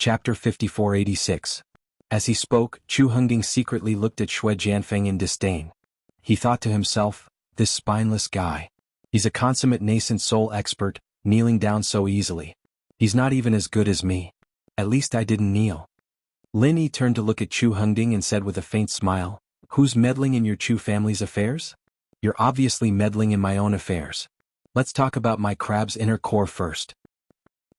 Chapter 5486. As he spoke, Chu Hengding secretly looked at Xue Jianfeng in disdain. He thought to himself, this spineless guy. He's a consummate nascent soul expert, kneeling down so easily. He's not even as good as me. At least I didn't kneel. Lin Yi turned to look at Chu Hengding and said with a faint smile, "Who's meddling in your Chu family's affairs? You're obviously meddling in my own affairs. Let's talk about my crab's inner core first."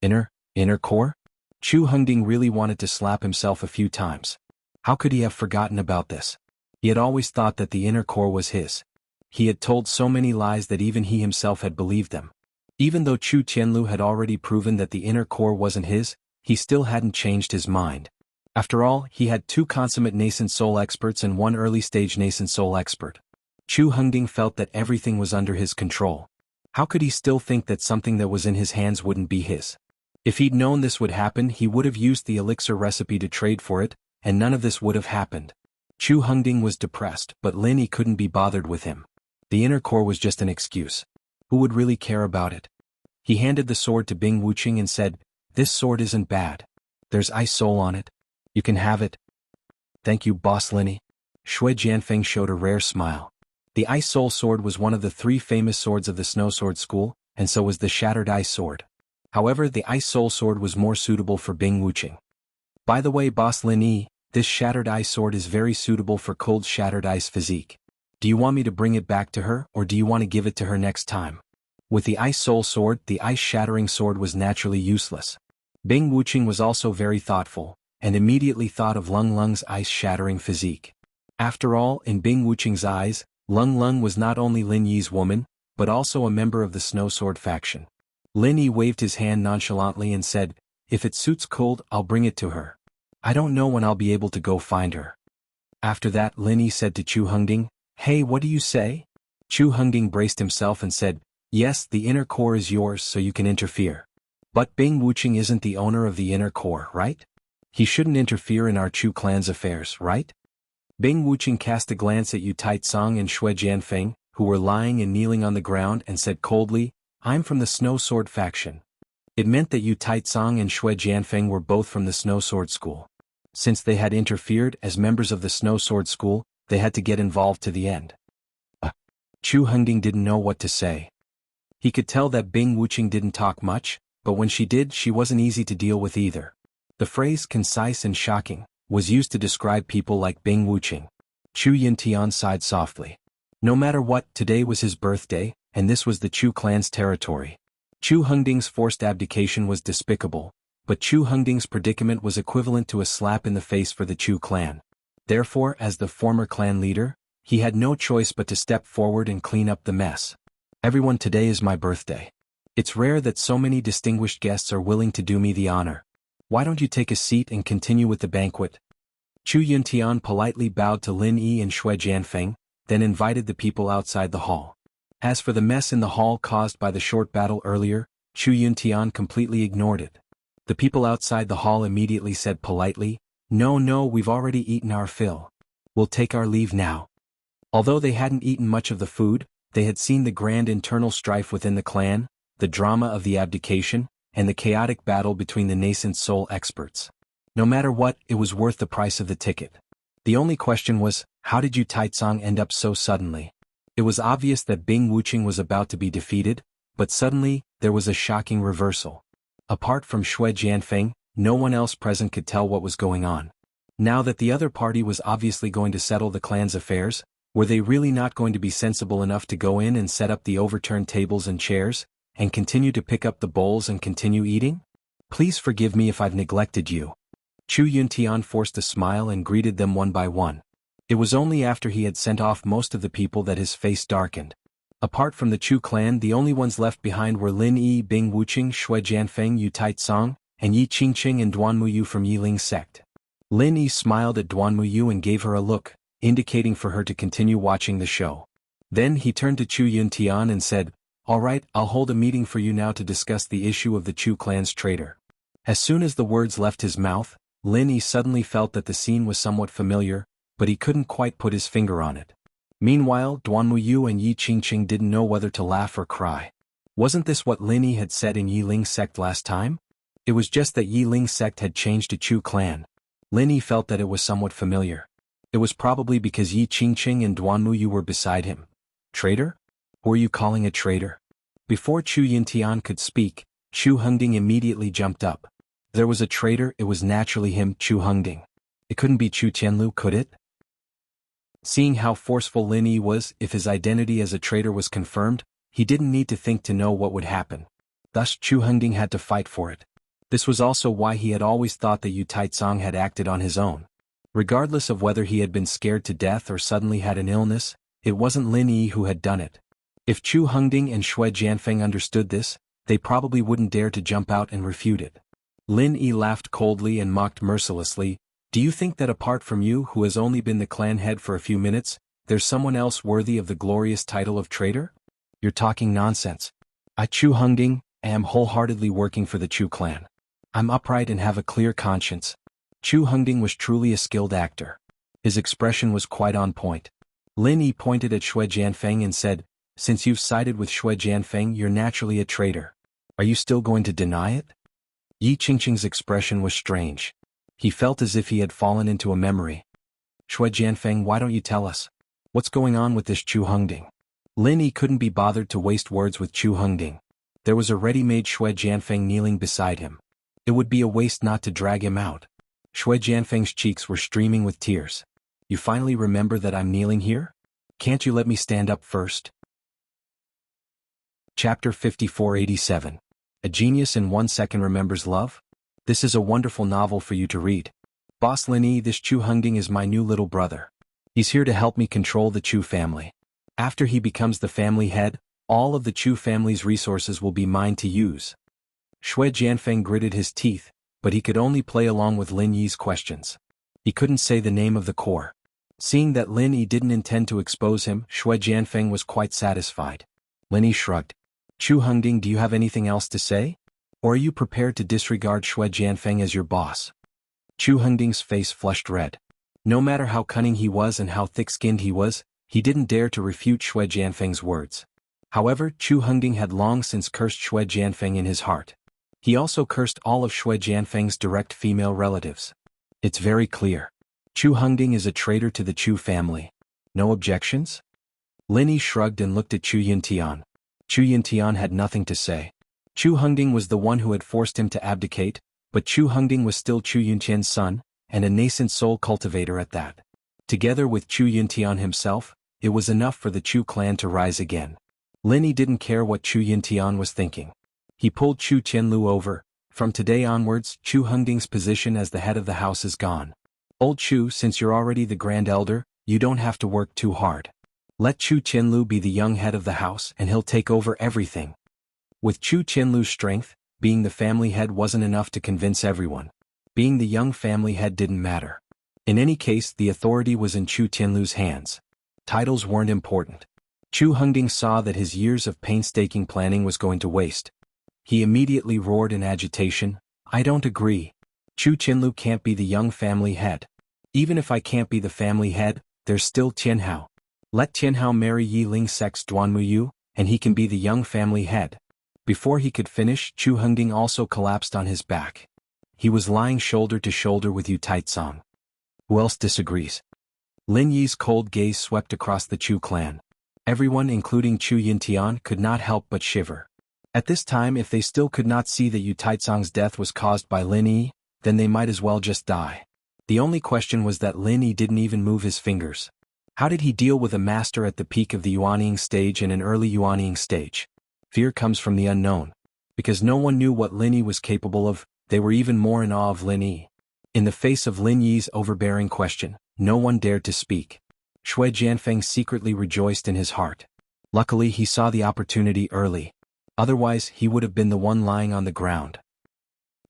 Inner core? Chu Hengding really wanted to slap himself a few times. How could he have forgotten about this? He had always thought that the inner core was his. He had told so many lies that even he himself had believed them. Even though Chu Tianlu had already proven that the inner core wasn't his, he still hadn't changed his mind. After all, he had 2 consummate nascent soul experts and 1 early-stage nascent soul expert. Chu Hengding felt that everything was under his control. How could he still think that something that was in his hands wouldn't be his? If he'd known this would happen, he would have used the elixir recipe to trade for it, and none of this would have happened. Chu Hengding was depressed, but Lin Yi couldn't be bothered with him. The inner core was just an excuse. Who would really care about it? He handed the sword to Bing Wuqing and said, "This sword isn't bad. There's ice soul on it. You can have it." "Thank you, Boss Lin Yi." Xue Jianfeng showed a rare smile. The ice soul sword was one of the 3 famous swords of the Snow Sword School, and so was the Shattered Ice Sword. However, the Ice Soul Sword was more suitable for Bing Wuqing. "By the way, Boss Lin Yi, this Shattered Ice Sword is very suitable for Cold Shattered Ice physique. Do you want me to bring it back to her, or do you want to give it to her next time?" With the Ice Soul Sword, the Ice Shattering Sword was naturally useless. Bing Wuqing was also very thoughtful, and immediately thought of Lung Lung's Ice Shattering physique. After all, in Bing Wuqing's eyes, Lung Lung was not only Lin Yi's woman, but also a member of the Snow Sword faction. Lin Yi waved his hand nonchalantly and said, "If it suits Cold, I'll bring it to her. I don't know when I'll be able to go find her." After that, Lin Yi said to Chu Hengding, "Hey, what do you say?" Chu Hengding braced himself and said, "Yes, the inner core is yours, so you can interfere. But Bing Wuqing isn't the owner of the inner core, right? He shouldn't interfere in our Chu clan's affairs, right?" Bing Wuqing cast a glance at Yu Taitsong and Xue Jianfeng, who were lying and kneeling on the ground, and said coldly, "I'm from the Snow Sword faction." It meant that Yu Taitsong and Xue Jianfeng were both from the Snow Sword School. Since they had interfered as members of the Snow Sword School, they had to get involved to the end. Chu Hengding didn't know what to say. He could tell that Bing Wuqing didn't talk much, but when she did, she wasn't easy to deal with either. The phrase concise and shocking was used to describe people like Bing Wuqing. Chu Yintian sighed softly. No matter what, today was his birthday, and this was the Chu clan's territory. Chu Hengding's forced abdication was despicable, but Chu Hengding's predicament was equivalent to a slap in the face for the Chu clan. Therefore, as the former clan leader, he had no choice but to step forward and clean up the mess. "Everyone, today is my birthday. It's rare that so many distinguished guests are willing to do me the honor. Why don't you take a seat and continue with the banquet?" Chu Yuntian politely bowed to Lin Yi and Xue Jianfeng, then invited the people outside the hall. As for the mess in the hall caused by the short battle earlier, Chu Yuntian completely ignored it. The people outside the hall immediately said politely, No, we've already eaten our fill. We'll take our leave now." Although they hadn't eaten much of the food, they had seen the grand internal strife within the clan, the drama of the abdication, and the chaotic battle between the nascent soul experts. No matter what, it was worth the price of the ticket. The only question was, how did Yu Taitsong end up so suddenly? It was obvious that Bing Wuqing was about to be defeated, but suddenly, there was a shocking reversal. Apart from Xue Jianfeng, no one else present could tell what was going on. Now that the other party was obviously going to settle the clan's affairs, were they really not going to be sensible enough to go in and set up the overturned tables and chairs, and continue to pick up the bowls and continue eating? "Please forgive me if I've neglected you." Chu Yuntian forced a smile and greeted them one by one. It was only after he had sent off most of the people that his face darkened. Apart from the Chu clan, the only ones left behind were Lin Yi, Bing Wuqing, Xue Jianfeng, Yu Taitsong, and Yi Qingqing and Duan Muyu from Yiling sect. Lin Yi smiled at Duan Muyu and gave her a look, indicating for her to continue watching the show. Then he turned to Chu Yuntian and said, "All right, I'll hold a meeting for you now to discuss the issue of the Chu clan's traitor." As soon as the words left his mouth, Lin Yi suddenly felt that the scene was somewhat familiar, but he couldn't quite put his finger on it. Meanwhile, Duan Muyu and Yi Qingqing didn't know whether to laugh or cry. Wasn't this what Lin Yi had said in Yiling sect last time? It was just that Yi Ling's sect had changed to Chu clan. Lin Yi felt that it was somewhat familiar. It was probably because Yi Qingqing and Duanmuyu were beside him. Traitor? Who are you calling a traitor? Before Chu Yintian could speak, Chu Hengding immediately jumped up. There was a traitor, it was naturally him, Chu Hengding. It couldn't be Chu Tianlu, could it? Seeing how forceful Lin Yi was, if his identity as a traitor was confirmed, he didn't need to think to know what would happen. Thus Chu Hengding had to fight for it. This was also why he had always thought that Yu Taizong had acted on his own. Regardless of whether he had been scared to death or suddenly had an illness, it wasn't Lin Yi who had done it. If Chu Hengding and Xue Jianfeng understood this, they probably wouldn't dare to jump out and refute it. Lin Yi laughed coldly and mocked mercilessly. Do you think that apart from you who has only been the clan head for a few minutes, there's someone else worthy of the glorious title of traitor? You're talking nonsense. I, Chu Hengding, am wholeheartedly working for the Chu clan. I'm upright and have a clear conscience. Chu Hengding was truly a skilled actor. His expression was quite on point. Lin Yi pointed at Xue Jianfeng and said, since you've sided with Xue Jianfeng, you're naturally a traitor. Are you still going to deny it? Yi Qingqing's expression was strange. He felt as if he had fallen into a memory. Xue Jianfeng, why don't you tell us? What's going on with this Chu Hengding? Lin Yi couldn't be bothered to waste words with Chu Hengding. There was a ready-made Xue Jianfeng kneeling beside him. It would be a waste not to drag him out. Xue Jianfeng's cheeks were streaming with tears. You finally remember that I'm kneeling here? Can't you let me stand up first? Chapter 5487. A Genius in 1 Second Remembers Love? This is a wonderful novel for you to read. Boss Lin Yi, this Chu Hengding is my new little brother. He's here to help me control the Chu family. After he becomes the family head, all of the Chu family's resources will be mine to use. Xue Jianfeng gritted his teeth, but he could only play along with Lin Yi's questions. He couldn't say the name of the core. Seeing that Lin Yi didn't intend to expose him, Xue Jianfeng was quite satisfied. Lin Yi shrugged. Chu Hengding, do you have anything else to say? Or are you prepared to disregard Xue Jianfeng as your boss? Chu Hengding's face flushed red. No matter how cunning he was and how thick-skinned he was, he didn't dare to refute Xue Jianfeng's words. However, Chu Hengding had long since cursed Xue Jianfeng in his heart. He also cursed all of Xue Jianfeng's direct female relatives. It's very clear. Chu Hengding is a traitor to the Chu family. No objections? Lin Yi shrugged and looked at Chu Yintian. Chu Yintian had nothing to say. Chu Hengding was the one who had forced him to abdicate, but Chu Hengding was still Chu Yintian's son, and a nascent soul cultivator at that. Together with Chu Yintian himself, it was enough for the Chu clan to rise again. Lin Yi didn't care what Chu Yintian was thinking. He pulled Chu Tianlu over. From today onwards, Chu Hengding's position as the head of the house is gone. Old Chu, since you're already the grand elder, you don't have to work too hard. Let Chu Tianlu be the young head of the house and he'll take over everything. With Chu Tianlu's strength, being the family head wasn't enough to convince everyone. Being the young family head didn't matter. In any case, the authority was in Chu Tianlu's hands. Titles weren't important. Chu Hengding saw that his years of painstaking planning was going to waste. He immediately roared in agitation, I don't agree. Chu Tianlu can't be the young family head. Even if I can't be the family head, there's still Tianhao. Let Tianhao marry Yi Ling's sex Duanmuyu, and he can be the young family head. Before he could finish, Chu Hengding also collapsed on his back. He was lying shoulder to shoulder with Yu Taizong. Who else disagrees? Lin Yi's cold gaze swept across the Chu clan. Everyone, including Chu Yintian, could not help but shiver. At this time, if they still could not see that Yu Taizong's death was caused by Lin Yi, then they might as well just die. The only question was that Lin Yi didn't even move his fingers. How did he deal with a master at the peak of the Yuanying stage and an early Yuanying stage? Fear comes from the unknown. Because no one knew what Lin Yi was capable of, they were even more in awe of Lin Yi. In the face of Lin Yi's overbearing question, no one dared to speak. Xue Jianfeng secretly rejoiced in his heart. Luckily, he saw the opportunity early. Otherwise, he would have been the one lying on the ground.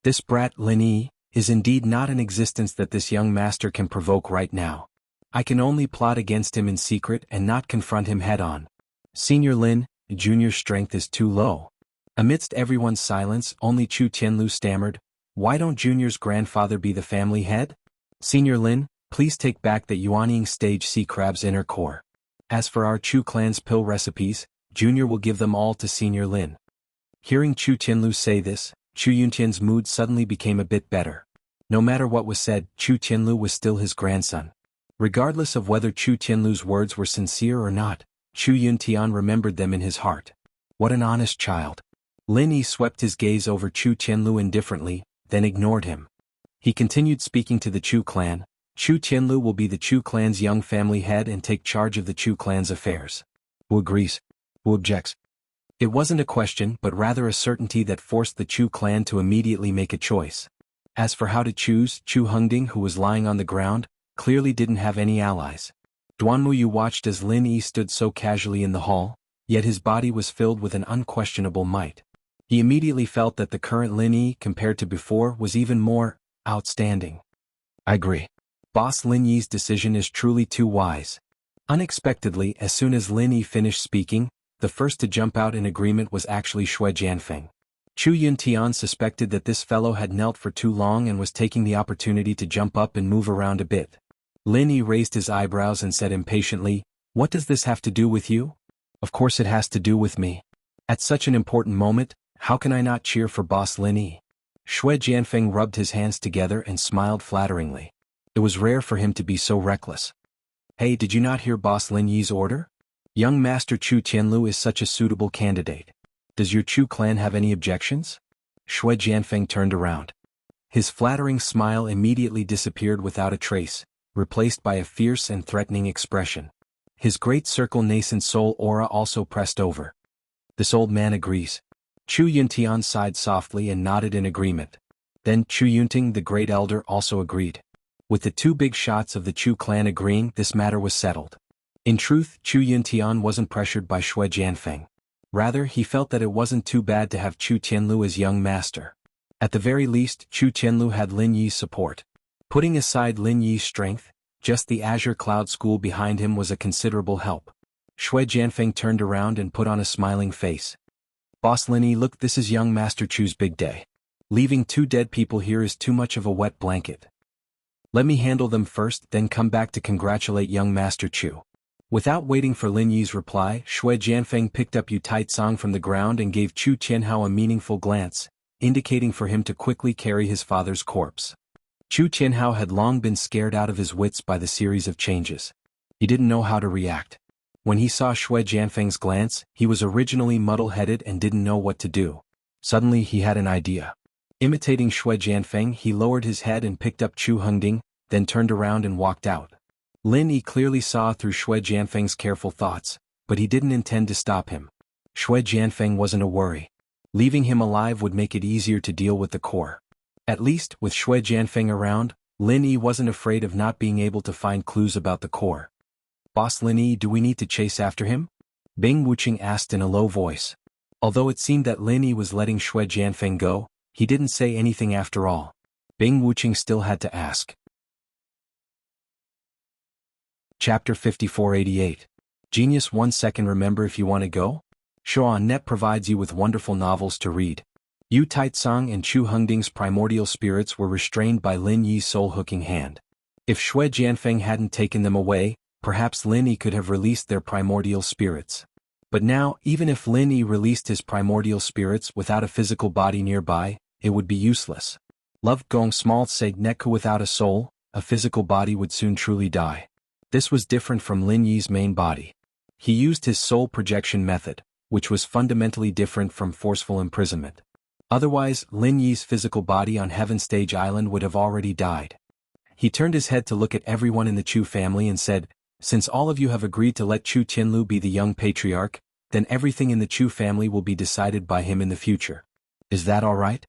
This brat, Lin Yi, is indeed not an existence that this young master can provoke right now. I can only plot against him in secret and not confront him head-on. Senior Lin, Junior's strength is too low. Amidst everyone's silence, only Chu Tianlu stammered, why don't Junior's grandfather be the family head? Senior Lin, please take back the Yuanying stage sea crab's inner core. As for our Chu clan's pill recipes, Junior will give them all to Senior Lin. Hearing Chu Tianlu say this, Chu Yuntian's mood suddenly became a bit better. No matter what was said, Chu Tianlu was still his grandson. Regardless of whether Chu Tianlu's words were sincere or not, Chu Yuntian remembered them in his heart. What an honest child. Lin Yi swept his gaze over Chu Tianlu indifferently, then ignored him. He continued speaking to the Chu clan. Chu Tianlu will be the Chu clan's young family head and take charge of the Chu clan's affairs. Who agrees? Who objects? It wasn't a question but rather a certainty that forced the Chu clan to immediately make a choice. As for how to choose, Chu Hengding, who was lying on the ground, clearly didn't have any allies. Duanmuyu watched as Lin Yi stood so casually in the hall, yet his body was filled with an unquestionable might. He immediately felt that the current Lin Yi, compared to before, was even more outstanding. I agree. Boss Lin Yi's decision is truly too wise. Unexpectedly, as soon as Lin Yi finished speaking, the first to jump out in agreement was actually Xue Jianfeng. Chu Yuntian suspected that this fellow had knelt for too long and was taking the opportunity to jump up and move around a bit. Lin Yi raised his eyebrows and said impatiently, "What does this have to do with you?" "Of course it has to do with me. At such an important moment, how can I not cheer for Boss Lin Yi?" Xue Jianfeng rubbed his hands together and smiled flatteringly. It was rare for him to be so reckless. "Hey, did you not hear Boss Lin Yi's order? Young Master Chu Tianlu is such a suitable candidate. Does your Chu clan have any objections?" Xue Jianfeng turned around. His flattering smile immediately disappeared without a trace, replaced by a fierce and threatening expression. His great circle nascent soul aura also pressed over. "This old man agrees." Chu Yuntian sighed softly and nodded in agreement. Then Chu Yunting, the great elder, also agreed. With the two big shots of the Chu clan agreeing, this matter was settled. In truth, Chu Yuntian wasn't pressured by Xue Jianfeng. Rather, he felt that it wasn't too bad to have Chu Tianlu as young master. At the very least, Chu Tianlu had Lin Yi's support. Putting aside Lin Yi's strength, just the Azure Cloud School behind him was a considerable help. Xue Jianfeng turned around and put on a smiling face. "Boss Lin Yi, look, this is young Master Chu's big day. Leaving two dead people here is too much of a wet blanket. Let me handle them first, then come back to congratulate young Master Chu." Without waiting for Lin Yi's reply, Xue Jianfeng picked up Yu Taitsong from the ground and gave Chu Tianhao a meaningful glance, indicating for him to quickly carry his father's corpse. Chu Tianhao had long been scared out of his wits by the series of changes. He didn't know how to react. When he saw Xue Jianfeng's glance, he was originally muddle-headed and didn't know what to do. Suddenly he had an idea. Imitating Xue Jianfeng, he lowered his head and picked up Chu Hengding, then turned around and walked out. Lin Yi clearly saw through Xue Jianfeng's careful thoughts, but he didn't intend to stop him. Xue Jianfeng wasn't a worry. Leaving him alive would make it easier to deal with the core. At least, with Xue Jianfeng around, Lin Yi wasn't afraid of not being able to find clues about the core. "Boss Lin Yi, do we need to chase after him?" Bing Wuqing asked in a low voice. Although it seemed that Lin Yi was letting Xue Jianfeng go, he didn't say anything after all. Bing Wuqing still had to ask. Chapter 5488. Genius 1 second. Remember, if you want to go? Shoan.net provides you with wonderful novels to read. Yu Taitsong and Chu Hengding's primordial spirits were restrained by Lin Yi's soul-hooking hand. If Xue Jianfeng hadn't taken them away, perhaps Lin Yi could have released their primordial spirits. But now, even if Lin Yi released his primordial spirits without a physical body nearby, it would be useless. Love Gong Small said Neku, without a soul, a physical body would soon truly die. This was different from Lin Yi's main body. He used his soul projection method, which was fundamentally different from forceful imprisonment. Otherwise, Lin Yi's physical body on Heaven Stage Island would have already died. He turned his head to look at everyone in the Chu family and said, "Since all of you have agreed to let Chu Tianlu be the young patriarch, then everything in the Chu family will be decided by him in the future. Is that all right?"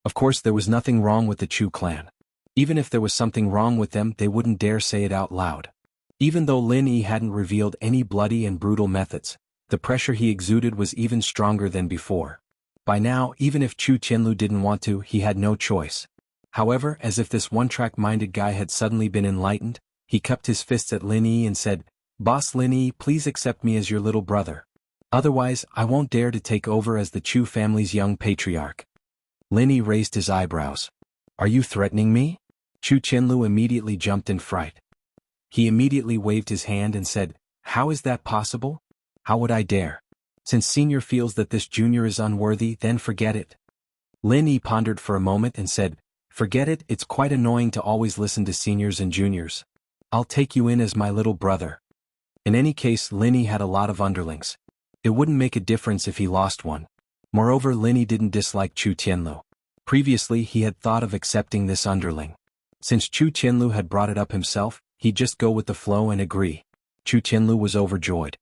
Of course, there was nothing wrong with the Chu clan. Even if there was something wrong with them, they wouldn't dare say it out loud. Even though Lin Yi hadn't revealed any bloody and brutal methods, the pressure he exuded was even stronger than before. By now, even if Chu Tianlu didn't want to, he had no choice. However, as if this one-track-minded guy had suddenly been enlightened, he cupped his fists at Lin Yi and said, "Boss Lin Yi, please accept me as your little brother. Otherwise, I won't dare to take over as the Chu family's young patriarch." Lin Yi raised his eyebrows. "Are you threatening me?" Chu Tianlu immediately jumped in fright. He immediately waved his hand and said, "How is that possible? How would I dare? Since senior feels that this junior is unworthy, then forget it." Lin Yi pondered for a moment and said, "Forget it, it's quite annoying to always listen to seniors and juniors. I'll take you in as my little brother." In any case, Lin Yi had a lot of underlings. It wouldn't make a difference if he lost one. Moreover, Lin Yi didn't dislike Chu Tianlu. Previously he had thought of accepting this underling. Since Chu Tianlu had brought it up himself, he'd just go with the flow and agree. Chu Tianlu was overjoyed.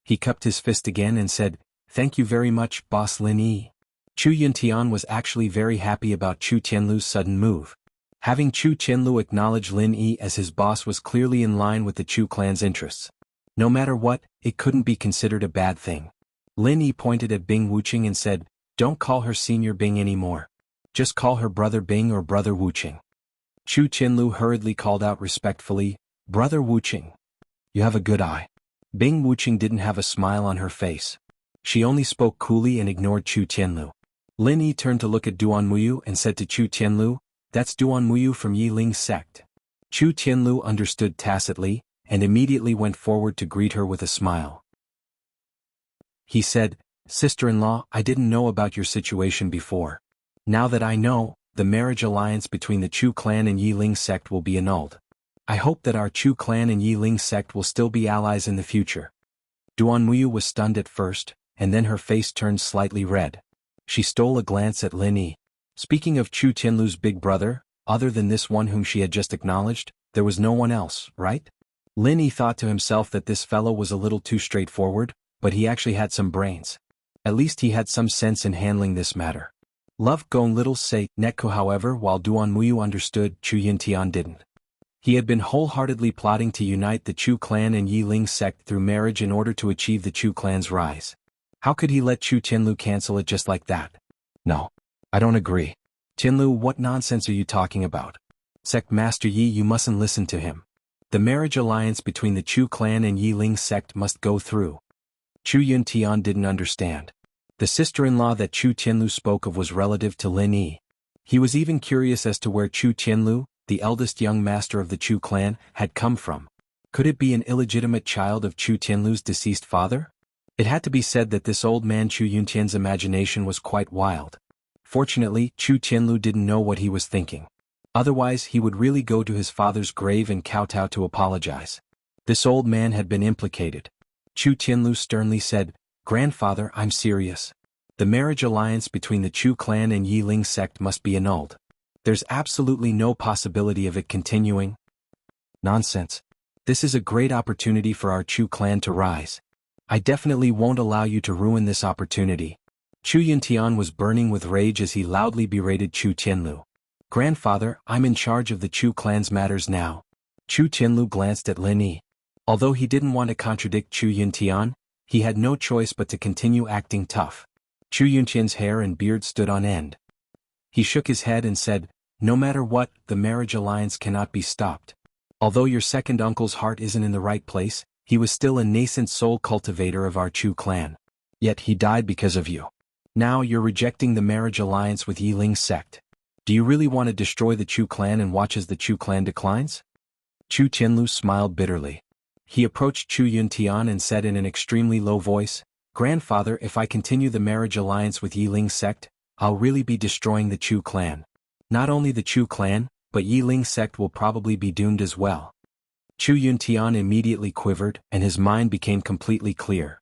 He cupped his fist again and said, "Thank you very much, Boss Lin Yi." Chu Yuntian was actually very happy about Chu Tianlu's sudden move. Having Chu Tianlu acknowledge Lin Yi as his boss was clearly in line with the Chu clan's interests. No matter what, it couldn't be considered a bad thing. Lin Yi pointed at Bing Wuqing and said, "Don't call her Senior Bing anymore. Just call her Brother Bing or Brother Wuqing." Chu Tianlu hurriedly called out respectfully, "Brother Wuqing. You have a good eye." Bing Wuqing didn't have a smile on her face. She only spoke coolly and ignored Chu Tianlu. Lin Yi turned to look at Duan Muyu and said to Chu Tianlu, "That's Duan Muyu from Yi Ling's sect." Chu Tianlu understood tacitly, and immediately went forward to greet her with a smile. He said, "Sister-in-law, I didn't know about your situation before. Now that I know, the marriage alliance between the Chu clan and Yi Ling sect will be annulled. I hope that our Chu clan and Yi Ling sect will still be allies in the future." Duan Muyu was stunned at first, and then her face turned slightly red. She stole a glance at Lin Yi. Speaking of Chu Tianlu's big brother, other than this one whom she had just acknowledged, there was no one else, right? Lin Yi thought to himself that this fellow was a little too straightforward, but he actually had some brains. At least he had some sense in handling this matter. Love Gong little say Netko, however, while Duan Muyu understood, Chu Yuntian didn't. He had been wholeheartedly plotting to unite the Chu clan and Yi Ling sect through marriage in order to achieve the Chu clan's rise. How could he let Chu Tianlu cancel it just like that? No. I don't agree. Tianlu, what nonsense are you talking about? Sect Master Yi, you mustn't listen to him. The marriage alliance between the Chu clan and Yi Ling sect must go through. Chu Yuntian didn't understand. The sister-in-law that Chu Tianlu spoke of was relative to Lin Yi. He was even curious as to where Chu Tianlu, the eldest young master of the Chu clan, had come from. Could it be an illegitimate child of Chu Tianlu's deceased father? It had to be said that this old man Chu Yuntian's imagination was quite wild. Fortunately, Chu Tianlu didn't know what he was thinking. Otherwise he would really go to his father's grave and kowtow to apologize. This old man had been implicated. Chu Tianlu sternly said, "Grandfather, I'm serious. The marriage alliance between the Chu clan and Yi Ling sect must be annulled. There's absolutely no possibility of it continuing." "Nonsense. This is a great opportunity for our Chu clan to rise. I definitely won't allow you to ruin this opportunity." Chu Yuntian was burning with rage as he loudly berated Chu Tianlu. "Grandfather, I'm in charge of the Chu clan's matters now." Chu Tianlu glanced at Lin Yi. Although he didn't want to contradict Chu Yuntian, he had no choice but to continue acting tough. Chu Yuntian's hair and beard stood on end. He shook his head and said, "No matter what, the marriage alliance cannot be stopped. Although your second uncle's heart isn't in the right place, he was still a nascent soul cultivator of our Chu clan. Yet he died because of you. Now you're rejecting the marriage alliance with Yi Ling's sect. Do you really want to destroy the Chu clan and watch as the Chu clan declines?" Chu Tianlu smiled bitterly. He approached Chu Yuntian and said in an extremely low voice, "Grandfather, if I continue the marriage alliance with Yi Ling's sect, I'll really be destroying the Chu clan. Not only the Chu clan, but Yi Ling's sect will probably be doomed as well." Chu Yuntian immediately quivered, and his mind became completely clear.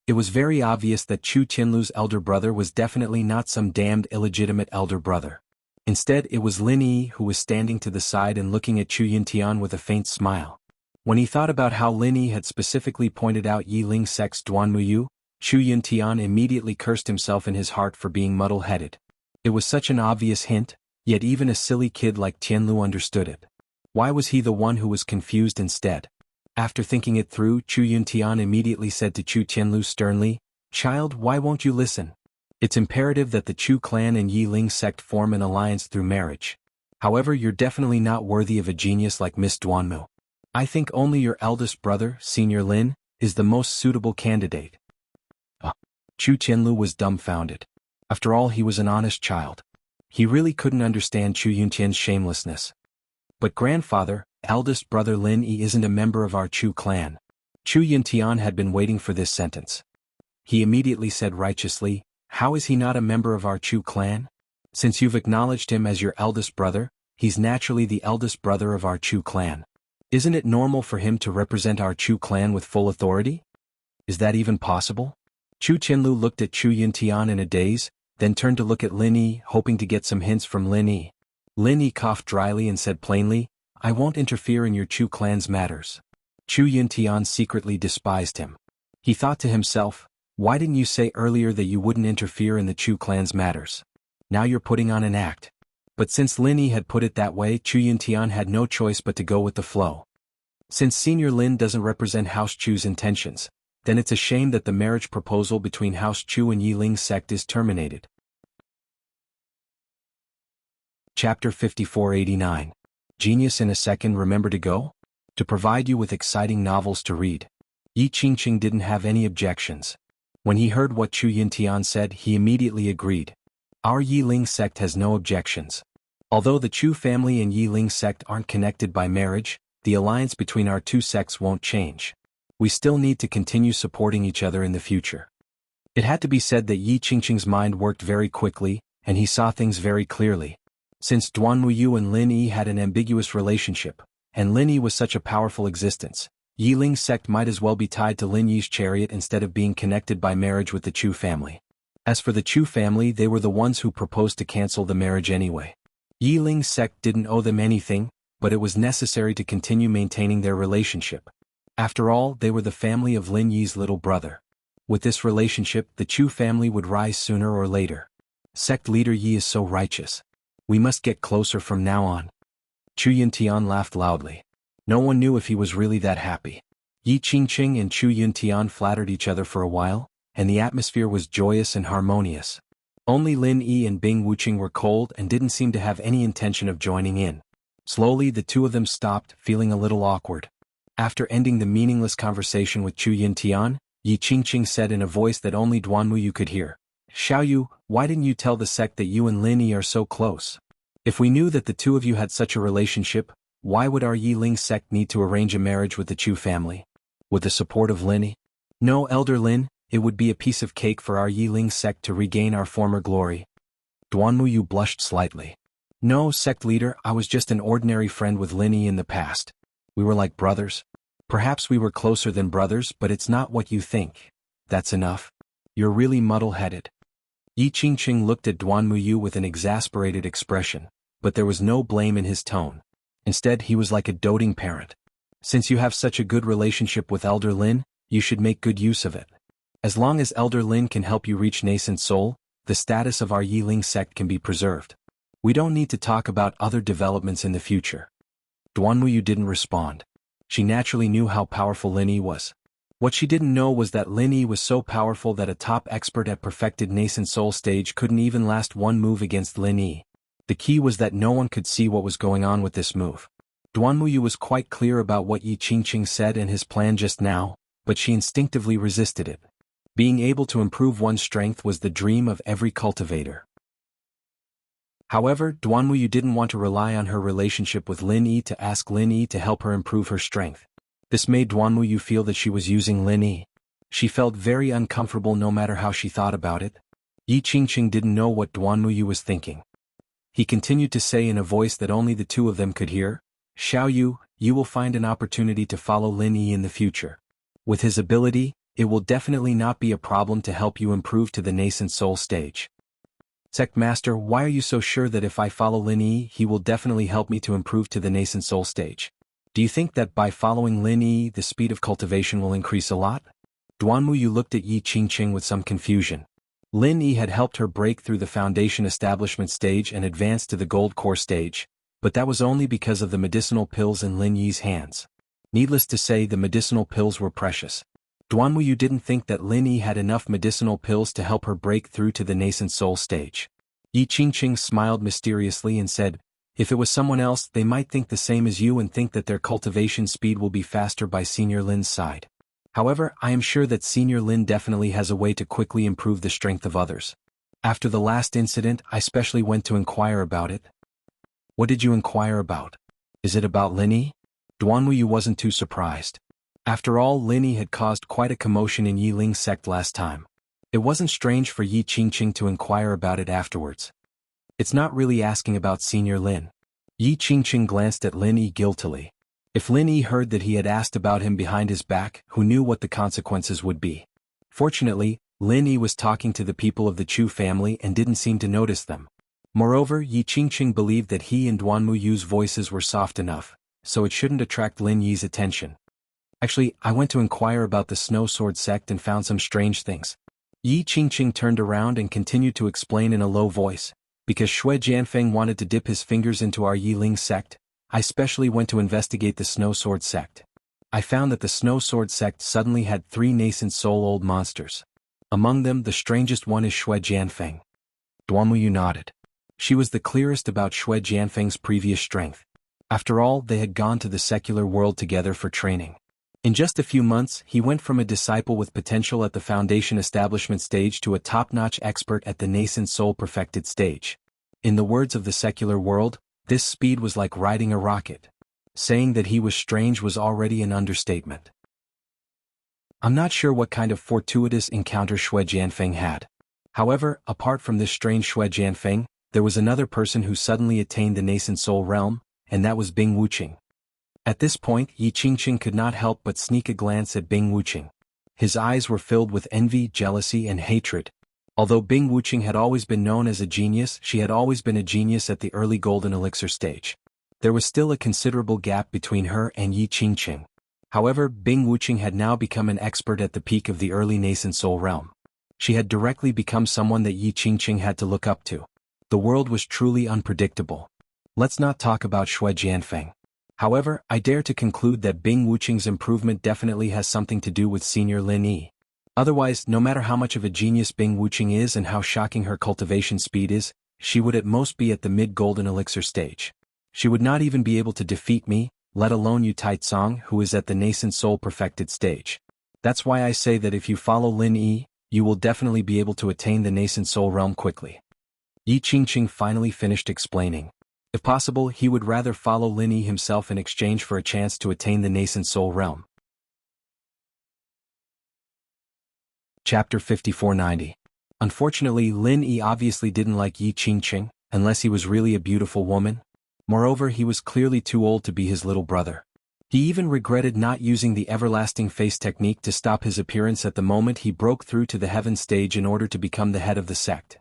It was very obvious that Chu Tianlu's elder brother was definitely not some damned illegitimate elder brother. Instead, it was Lin Yi who was standing to the side and looking at Chu Yuntian with a faint smile. When he thought about how Lin Yi had specifically pointed out Yi Ling sect's Duan Muyu, Chu Yuntian immediately cursed himself in his heart for being muddle-headed. It was such an obvious hint, yet even a silly kid like Tianlu understood it. Why was he the one who was confused instead? After thinking it through, Chu Yuntian immediately said to Chu Tianlu sternly, "Child, why won't you listen? It's imperative that the Chu clan and Yi Ling sect form an alliance through marriage. However, you're definitely not worthy of a genius like Miss Duanmu. I think only your eldest brother, Senior Lin, is the most suitable candidate." Chu Tianlu was dumbfounded. After all, he was an honest child. He really couldn't understand Chu Yuntian's shamelessness. "But grandfather, eldest brother Lin Yi isn't a member of our Chu clan." Chu Yuntian had been waiting for this sentence. He immediately said righteously, How is he not a member of our Chu clan? Since you've acknowledged him as your eldest brother, he's naturally the eldest brother of our Chu clan. Isn't it normal for him to represent our Chu clan with full authority? Is that even possible? Chu Qinlu looked at Chu Yuntian in a daze, then turned to look at Lin Yi, hoping to get some hints from Lin Yi. Lin Yi coughed dryly and said plainly, "I won't interfere in your Chu clan's matters." Chu Yuntian secretly despised him. He thought to himself, "Why didn't you say earlier that you wouldn't interfere in the Chu clan's matters? Now you're putting on an act." But since Lin Yi had put it that way, Chu Yuntian had no choice but to go with the flow. Since Senior Lin doesn't represent House Chu's intentions, then it's a shame that the marriage proposal between House Chu and Yiling's sect is terminated. Chapter 5489. Genius in a Second. Remember to go? To provide you with exciting novels to read. Yi Qingqing didn't have any objections. When he heard what Chu Yuntian said, he immediately agreed. Our Yiling sect has no objections. Although the Chu family and Yiling sect aren't connected by marriage, the alliance between our two sects won't change. We still need to continue supporting each other in the future. It had to be said that Yi Qingqing's mind worked very quickly, and he saw things very clearly. Since Duan Muyu and Lin Yi had an ambiguous relationship, and Lin Yi was such a powerful existence, Yiling's sect might as well be tied to Lin Yi's chariot instead of being connected by marriage with the Chu family. As for the Chu family, they were the ones who proposed to cancel the marriage anyway. Yiling's sect didn't owe them anything, but it was necessary to continue maintaining their relationship. After all, they were the family of Lin Yi's little brother. With this relationship, the Chu family would rise sooner or later. Sect leader Yi is so righteous. We must get closer from now on. Chu Yuntian laughed loudly. No one knew if he was really that happy. Yi Qingqing and Chu Yuntian flattered each other for a while, and the atmosphere was joyous and harmonious. Only Lin Yi and Bing Wuqing were cold and didn't seem to have any intention of joining in. Slowly the two of them stopped, feeling a little awkward. After ending the meaningless conversation with Chu Yuntian, Yi Qingqing said in a voice that only Duan Muyu could hear, "Xiao Yu, why didn't you tell the sect that you and Lin Yi are so close? If we knew that the two of you had such a relationship, why would our Yiling sect need to arrange a marriage with the Chu family? With the support of Lin Yi? No, Elder Lin, it would be a piece of cake for our Yiling sect to regain our former glory." Duan Muyu blushed slightly. "No, sect leader, I was just an ordinary friend with Lin Yi in the past. We were like brothers. Perhaps we were closer than brothers, but it's not what you think. That's enough. You're really muddle-headed." Yi Qingqing looked at Duan Muyu with an exasperated expression, but there was no blame in his tone. Instead, he was like a doting parent. "Since you have such a good relationship with Elder Lin, you should make good use of it. As long as Elder Lin can help you reach nascent soul, the status of our Yiling sect can be preserved. We don't need to talk about other developments in the future." Duan Muyu didn't respond. She naturally knew how powerful Lin Yi was. What she didn't know was that Lin Yi was so powerful that a top expert at perfected nascent soul stage couldn't even last one move against Lin Yi. The key was that no one could see what was going on with this move. Duan Muyu was quite clear about what Yi Qingqing said and his plan just now, but she instinctively resisted it. Being able to improve one's strength was the dream of every cultivator. However, Duan Muyu didn't want to rely on her relationship with Lin Yi to ask Lin Yi to help her improve her strength. This made Duan Muyu feel that she was using Lin Yi. She felt very uncomfortable no matter how she thought about it. Yi Qingqing didn't know what Duan Muyu was thinking. He continued to say in a voice that only the two of them could hear, "Xiao Yu, you will find an opportunity to follow Lin Yi in the future. With his ability, it will definitely not be a problem to help you improve to the nascent soul stage." "Sect Master, why are you so sure that if I follow Lin Yi, he will definitely help me to improve to the nascent soul stage? Do you think that by following Lin Yi, the speed of cultivation will increase a lot?" Duan Muyu looked at Yi Qingqing with some confusion. Lin Yi had helped her break through the foundation establishment stage and advance to the gold core stage, but that was only because of the medicinal pills in Lin Yi's hands. Needless to say, the medicinal pills were precious. Duan Muyu didn't think that Lin Yi had enough medicinal pills to help her break through to the nascent soul stage. Yi Qingqing smiled mysteriously and said, "If it was someone else, they might think the same as you and think that their cultivation speed will be faster by Senior Lin's side. However, I am sure that Senior Lin definitely has a way to quickly improve the strength of others. After the last incident, I specially went to inquire about it." "What did you inquire about? Is it about Lin Yi?" Duan Muyu wasn't too surprised. After all, Lin Yi had caused quite a commotion in Yiling's sect last time. It wasn't strange for Yi Qingqing to inquire about it afterwards. It's not really asking about Senior Lin. Yi Qingqing glanced at Lin Yi guiltily. If Lin Yi heard that he had asked about him behind his back, who knew what the consequences would be? Fortunately, Lin Yi was talking to the people of the Chu family and didn't seem to notice them. Moreover, Yi Qingqing believed that he and Duan Muyu's voices were soft enough, so it shouldn't attract Lin Yi's attention. Actually, I went to inquire about the Snow Sword sect and found some strange things. Yi Qingqing turned around and continued to explain in a low voice. Because Shui Jianfeng wanted to dip his fingers into our Yiling sect, I specially went to investigate the Snow Sword sect. I found that the Snow Sword sect suddenly had 3 nascent soul-old monsters. Among them, the strangest one is Shui Jianfeng. Duan Muyu nodded. She was the clearest about Shui Jianfeng's previous strength. After all, they had gone to the secular world together for training. In just a few months, he went from a disciple with potential at the foundation establishment stage to a top-notch expert at the nascent soul perfected stage. In the words of the secular world, this speed was like riding a rocket. Saying that he was strange was already an understatement. I'm not sure what kind of fortuitous encounter Shui Jianfeng had. However, apart from this strange Shui Jianfeng, there was another person who suddenly attained the nascent soul realm, and that was Bing Wuqing. At this point, Yi Qingqing could not help but sneak a glance at Bing Wuqing. His eyes were filled with envy, jealousy, and hatred. Although Bing Wuqing had always been known as a genius, she had always been a genius at the early golden elixir stage. There was still a considerable gap between her and Yi Qingqing. However, Bing Wuqing had now become an expert at the peak of the early nascent soul realm. She had directly become someone that Yi Qingqing had to look up to. The world was truly unpredictable. Let's not talk about Shui Jianfeng. However, I dare to conclude that Bing Wuqing's improvement definitely has something to do with Senior Lin Yi. Otherwise, no matter how much of a genius Bing Wuqing is and how shocking her cultivation speed is, she would at most be at the mid-golden elixir stage. She would not even be able to defeat me, let alone Yu Taizong, who is at the nascent soul perfected stage. That's why I say that if you follow Lin Yi, you will definitely be able to attain the nascent soul realm quickly. Yi Qingqing finally finished explaining. If possible, he would rather follow Lin Yi himself in exchange for a chance to attain the nascent soul realm. Chapter 5490. Unfortunately, Lin Yi obviously didn't like Yi Qingqing, unless he was really a beautiful woman. Moreover, he was clearly too old to be his little brother. He even regretted not using the everlasting face technique to stop his appearance at the moment he broke through to the heaven stage in order to become the head of the sect.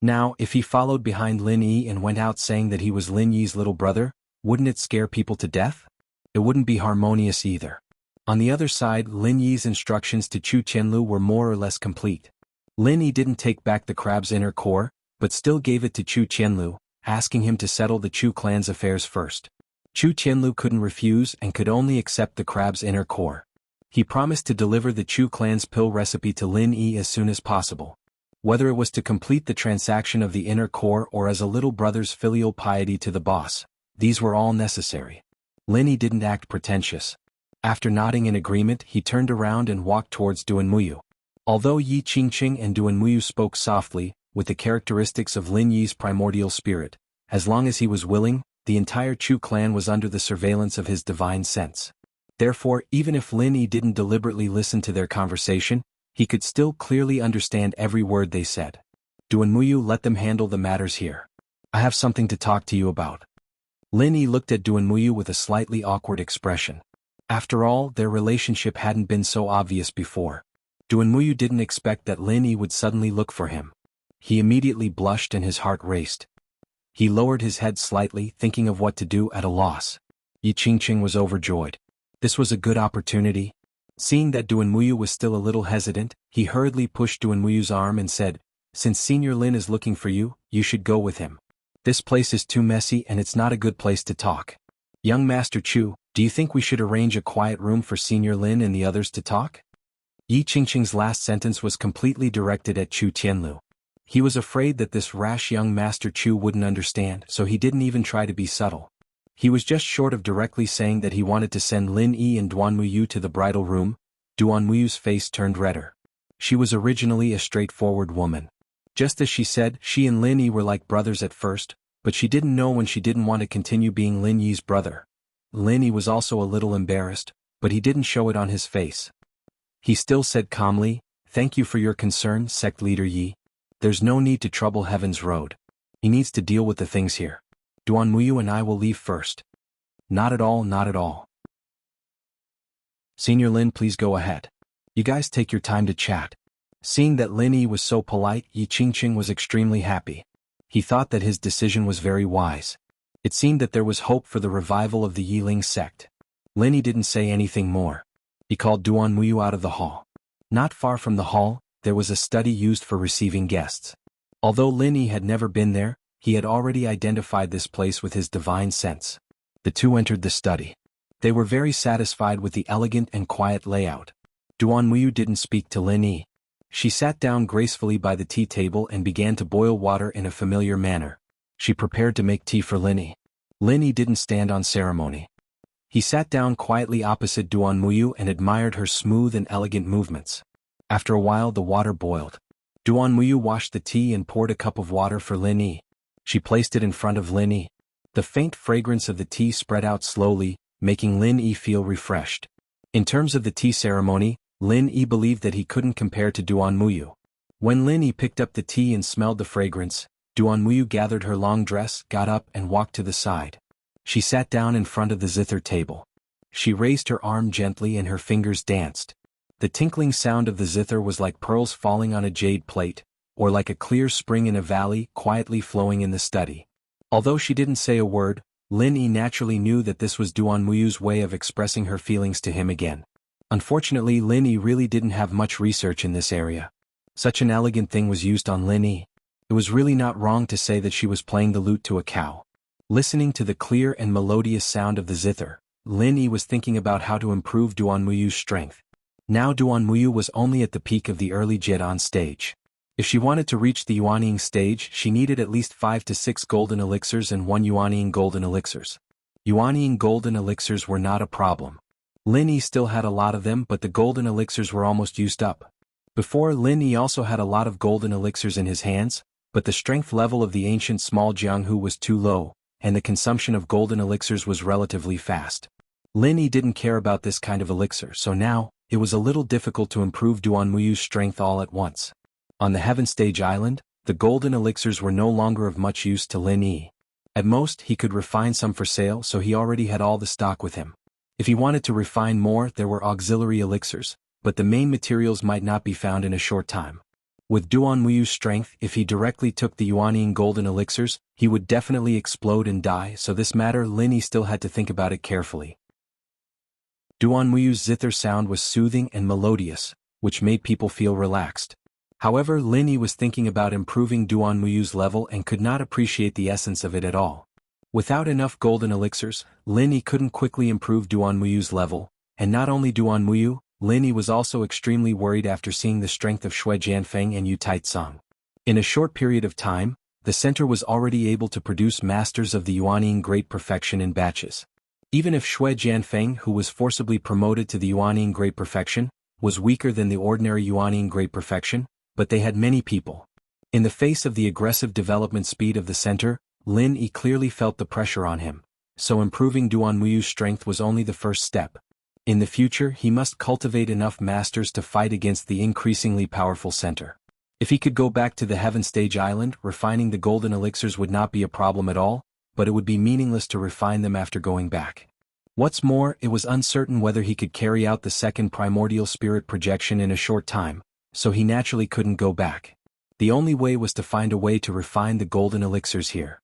Now, if he followed behind Lin Yi and went out saying that he was Lin Yi's little brother, wouldn't it scare people to death? It wouldn't be harmonious either. On the other side, Lin Yi's instructions to Chu Qianlu were more or less complete. Lin Yi didn't take back the crab's inner core, but still gave it to Chu Qianlu, asking him to settle the Chu clan's affairs first. Chu Qianlu couldn't refuse and could only accept the crab's inner core. He promised to deliver the Chu clan's pill recipe to Lin Yi as soon as possible. Whether it was to complete the transaction of the inner core or as a little brother's filial piety to the boss, these were all necessary. Lin Yi didn't act pretentious. After nodding in agreement, he turned around and walked towards Duan Muyu. Although Yi Qingqing and Duan Muyu spoke softly, with the characteristics of Lin Yi's primordial spirit, as long as he was willing, the entire Chu clan was under the surveillance of his divine sense. Therefore, even if Lin Yi didn't deliberately listen to their conversation, he could still clearly understand every word they said. Duan Muyu let them handle the matters here. I have something to talk to you about. Lin Yi looked at Duan Muyu with a slightly awkward expression. After all, their relationship hadn't been so obvious before. Duan Muyu didn't expect that Lin Yi would suddenly look for him. He immediately blushed and his heart raced. He lowered his head slightly, thinking of what to do at a loss. Yi Qingqing was overjoyed. This was a good opportunity. Seeing that Duan Muyu was still a little hesitant, he hurriedly pushed Duan Muyu's arm and said, "Since Senior Lin is looking for you, you should go with him. This place is too messy and it's not a good place to talk. Young Master Chu, do you think we should arrange a quiet room for Senior Lin and the others to talk?" Yi Qingqing's last sentence was completely directed at Chu Tianlu. He was afraid that this rash young Master Chu wouldn't understand, so he didn't even try to be subtle. He was just short of directly saying that he wanted to send Lin Yi and Duan Muyu to the bridal room. Duan Muyu's face turned redder. She was originally a straightforward woman. Just as she said, she and Lin Yi were like brothers at first, but she didn't know when she didn't want to continue being Lin Yi's brother. Lin Yi was also a little embarrassed, but he didn't show it on his face. He still said calmly, Thank you for your concern, sect leader Yi. There's no need to trouble Heaven's road. He needs to deal with the things here. Duan Muyu and I will leave first. Not at all, not at all. Senior Lin, please go ahead. You guys take your time to chat. Seeing that Lin Yi was so polite, Yi Qingqing was extremely happy. He thought that his decision was very wise. It seemed that there was hope for the revival of the Yiling sect. Lin Yi didn't say anything more. He called Duan Muyu out of the hall. Not far from the hall, there was a study used for receiving guests. Although Lin Yi had never been there, he had already identified this place with his divine sense. The two entered the study. They were very satisfied with the elegant and quiet layout. Duan Muyu didn't speak to Lin Yi. She sat down gracefully by the tea table and began to boil water in a familiar manner. She prepared to make tea for Lin Yi. Lin Yi didn't stand on ceremony. He sat down quietly opposite Duan Muyu and admired her smooth and elegant movements. After a while the water boiled. Duan Muyu washed the tea and poured a cup of water for Lin Yi. She placed it in front of Lin Yi. The faint fragrance of the tea spread out slowly, making Lin Yi feel refreshed. In terms of the tea ceremony, Lin Yi believed that he couldn't compare to Duan Muyu. When Lin Yi picked up the tea and smelled the fragrance, Duan Muyu gathered her long dress, got up and walked to the side. She sat down in front of the zither table. She raised her arm gently and her fingers danced. The tinkling sound of the zither was like pearls falling on a jade plate, or like a clear spring in a valley quietly flowing in the study. Although she didn't say a word, Lin Yi naturally knew that this was Duan Muyu's way of expressing her feelings to him again. Unfortunately, Lin Yi really didn't have much research in this area. Such an elegant thing was used on Lin Yi. It was really not wrong to say that she was playing the lute to a cow. Listening to the clear and melodious sound of the zither, Lin Yi was thinking about how to improve Duan Muyu's strength. Now Duan Muyu was only at the peak of the early Jedan stage. If she wanted to reach the Yuanying stage, she needed at least 5 to 6 golden elixirs and 1 Yuanying golden elixirs. Yuanying golden elixirs were not a problem. Lin Yi still had a lot of them, but the golden elixirs were almost used up. Before, Lin Yi also had a lot of golden elixirs in his hands, but the strength level of the ancient small Jianghu was too low, and the consumption of golden elixirs was relatively fast. Lin Yi didn't care about this kind of elixir, so now, it was a little difficult to improve Duan Muyu's strength all at once. On the Heaven Stage Island, the golden elixirs were no longer of much use to Lin Yi. At most, he could refine some for sale, so he already had all the stock with him. If he wanted to refine more, there were auxiliary elixirs, but the main materials might not be found in a short time. With Duan Muyu's strength, if he directly took the Yuanying golden elixirs, he would definitely explode and die, so this matter Lin Yi still had to think about it carefully. Duan Muyu's zither sound was soothing and melodious, which made people feel relaxed. However, Lin Yi was thinking about improving Duan Muyu's level and could not appreciate the essence of it at all. Without enough golden elixirs, Lin Yi couldn't quickly improve Duan Muyu's level, and not only Duan Muyu, Lin Yi was also extremely worried after seeing the strength of Xue Jianfeng and Yu Taicang. In a short period of time, the center was already able to produce masters of the Yuanying Great Perfection in batches. Even if Xue Jianfeng, who was forcibly promoted to the Yuanying Great Perfection, was weaker than the ordinary Yuanying Great Perfection, but they had many people. In the face of the aggressive development speed of the center, Lin Yi clearly felt the pressure on him, so improving Duan Muyu's strength was only the first step. In the future, he must cultivate enough masters to fight against the increasingly powerful center. If he could go back to the Heaven Stage Island, refining the golden elixirs would not be a problem at all, but it would be meaningless to refine them after going back. What's more, it was uncertain whether he could carry out the second primordial spirit projection in a short time, so he naturally couldn't go back. The only way was to find a way to refine the golden elixirs here.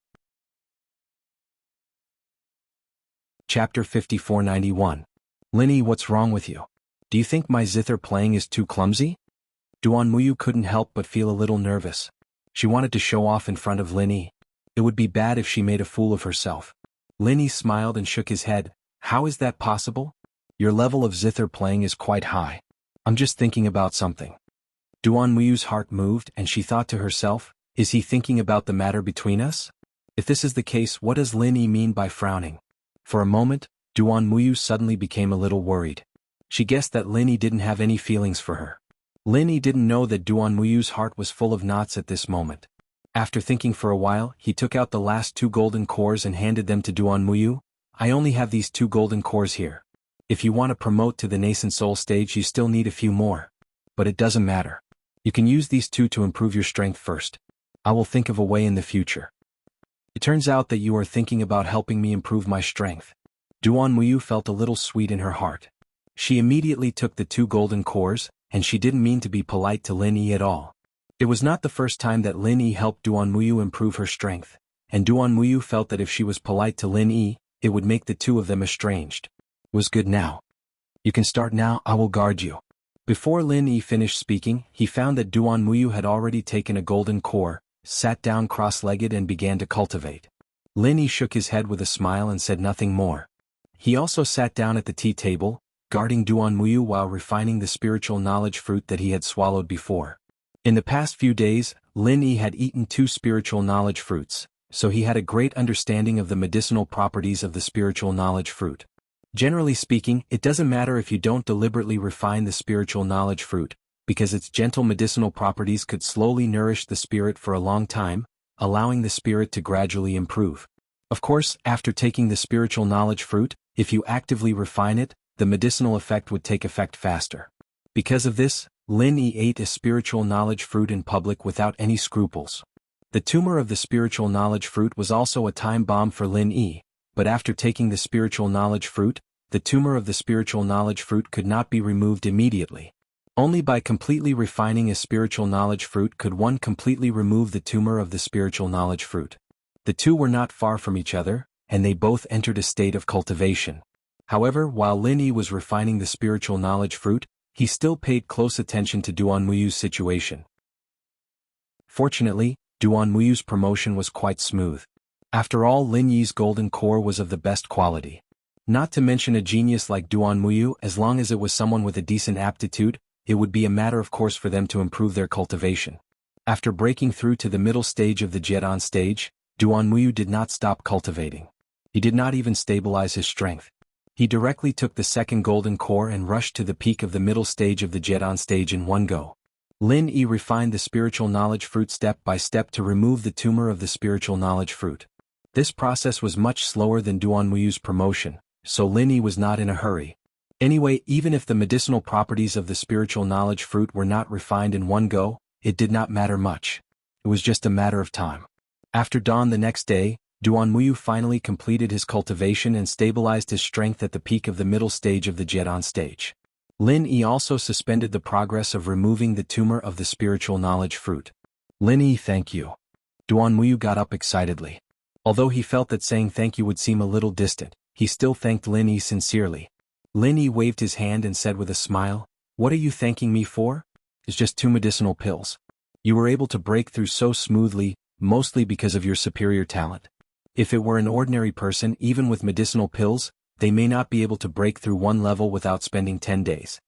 Chapter 5491. Lin Yi, what's wrong with you? Do you think my zither playing is too clumsy? Duan Muyu couldn't help but feel a little nervous. She wanted to show off in front of Lin Yi. It would be bad if she made a fool of herself. Lin Yi smiled and shook his head. How is that possible? Your level of zither playing is quite high. I'm just thinking about something. Duan Muyu's heart moved and she thought to herself, is he thinking about the matter between us? If this is the case, what does Lin Yi mean by frowning? For a moment, Duan Muyu suddenly became a little worried. She guessed that Lin Yi didn't have any feelings for her. Lin Yi didn't know that Duan Muyu's heart was full of knots at this moment. After thinking for a while, he took out the last 2 golden cores and handed them to Duan Muyu. I only have these 2 golden cores here. If you want to promote to the nascent soul stage, you still need a few more. But it doesn't matter. You can use these two to improve your strength first. I will think of a way in the future. It turns out that you are thinking about helping me improve my strength. Duan Muyu felt a little sweet in her heart. She immediately took the 2 golden cores, and she didn't mean to be polite to Lin Yi at all. It was not the first time that Lin Yi helped Duan Muyu improve her strength, and Duan Muyu felt that if she was polite to Lin Yi, it would make the 2 of them estranged. It was good now. You can start now, I will guard you. Before Lin Yi finished speaking, he found that Duan Muyu had already taken a golden core, sat down cross-legged and began to cultivate. Lin Yi shook his head with a smile and said nothing more. He also sat down at the tea table, guarding Duan Muyu while refining the spiritual knowledge fruit that he had swallowed before. In the past few days, Lin Yi had eaten 2 spiritual knowledge fruits, so he had a great understanding of the medicinal properties of the spiritual knowledge fruit. Generally speaking, it doesn't matter if you don't deliberately refine the spiritual knowledge fruit, because its gentle medicinal properties could slowly nourish the spirit for a long time, allowing the spirit to gradually improve. Of course, after taking the spiritual knowledge fruit, if you actively refine it, the medicinal effect would take effect faster. Because of this, Lin Yi ate a spiritual knowledge fruit in public without any scruples. The tumor of the spiritual knowledge fruit was also a time bomb for Lin Yi, but after taking the spiritual knowledge fruit, the tumor of the spiritual knowledge fruit could not be removed immediately. Only by completely refining a spiritual knowledge fruit could one completely remove the tumor of the spiritual knowledge fruit. The 2 were not far from each other, and they both entered a state of cultivation. However, while Lin Yi was refining the spiritual knowledge fruit, he still paid close attention to Duan Muyu's situation. Fortunately, Duan Muyu's promotion was quite smooth. After all, Lin Yi's golden core was of the best quality. Not to mention a genius like Duan Muyu, as long as it was someone with a decent aptitude, it would be a matter of course for them to improve their cultivation. After breaking through to the middle stage of the Jeton stage, Duan Muyu did not stop cultivating. He did not even stabilize his strength. He directly took the 2nd golden core and rushed to the peak of the middle stage of the Jeton stage in one go. Lin Yi refined the spiritual knowledge fruit step by step to remove the tumor of the spiritual knowledge fruit. This process was much slower than Duan Muyu's promotion, so Lin Yi was not in a hurry. Anyway, even if the medicinal properties of the spiritual knowledge fruit were not refined in one go, it did not matter much. It was just a matter of time. After dawn the next day, Duan Muyu finally completed his cultivation and stabilized his strength at the peak of the middle stage of the Jeton stage. Lin Yi also suspended the progress of removing the tumor of the spiritual knowledge fruit. Lin Yi, thank you. Duan Muyu got up excitedly. Although he felt that saying thank you would seem a little distant, he still thanked Lin Yi sincerely. Lin Yi waved his hand and said with a smile, "What are you thanking me for? It's just 2 medicinal pills. You were able to break through so smoothly, mostly because of your superior talent. If it were an ordinary person, even with medicinal pills, they may not be able to break through one level without spending 10 days.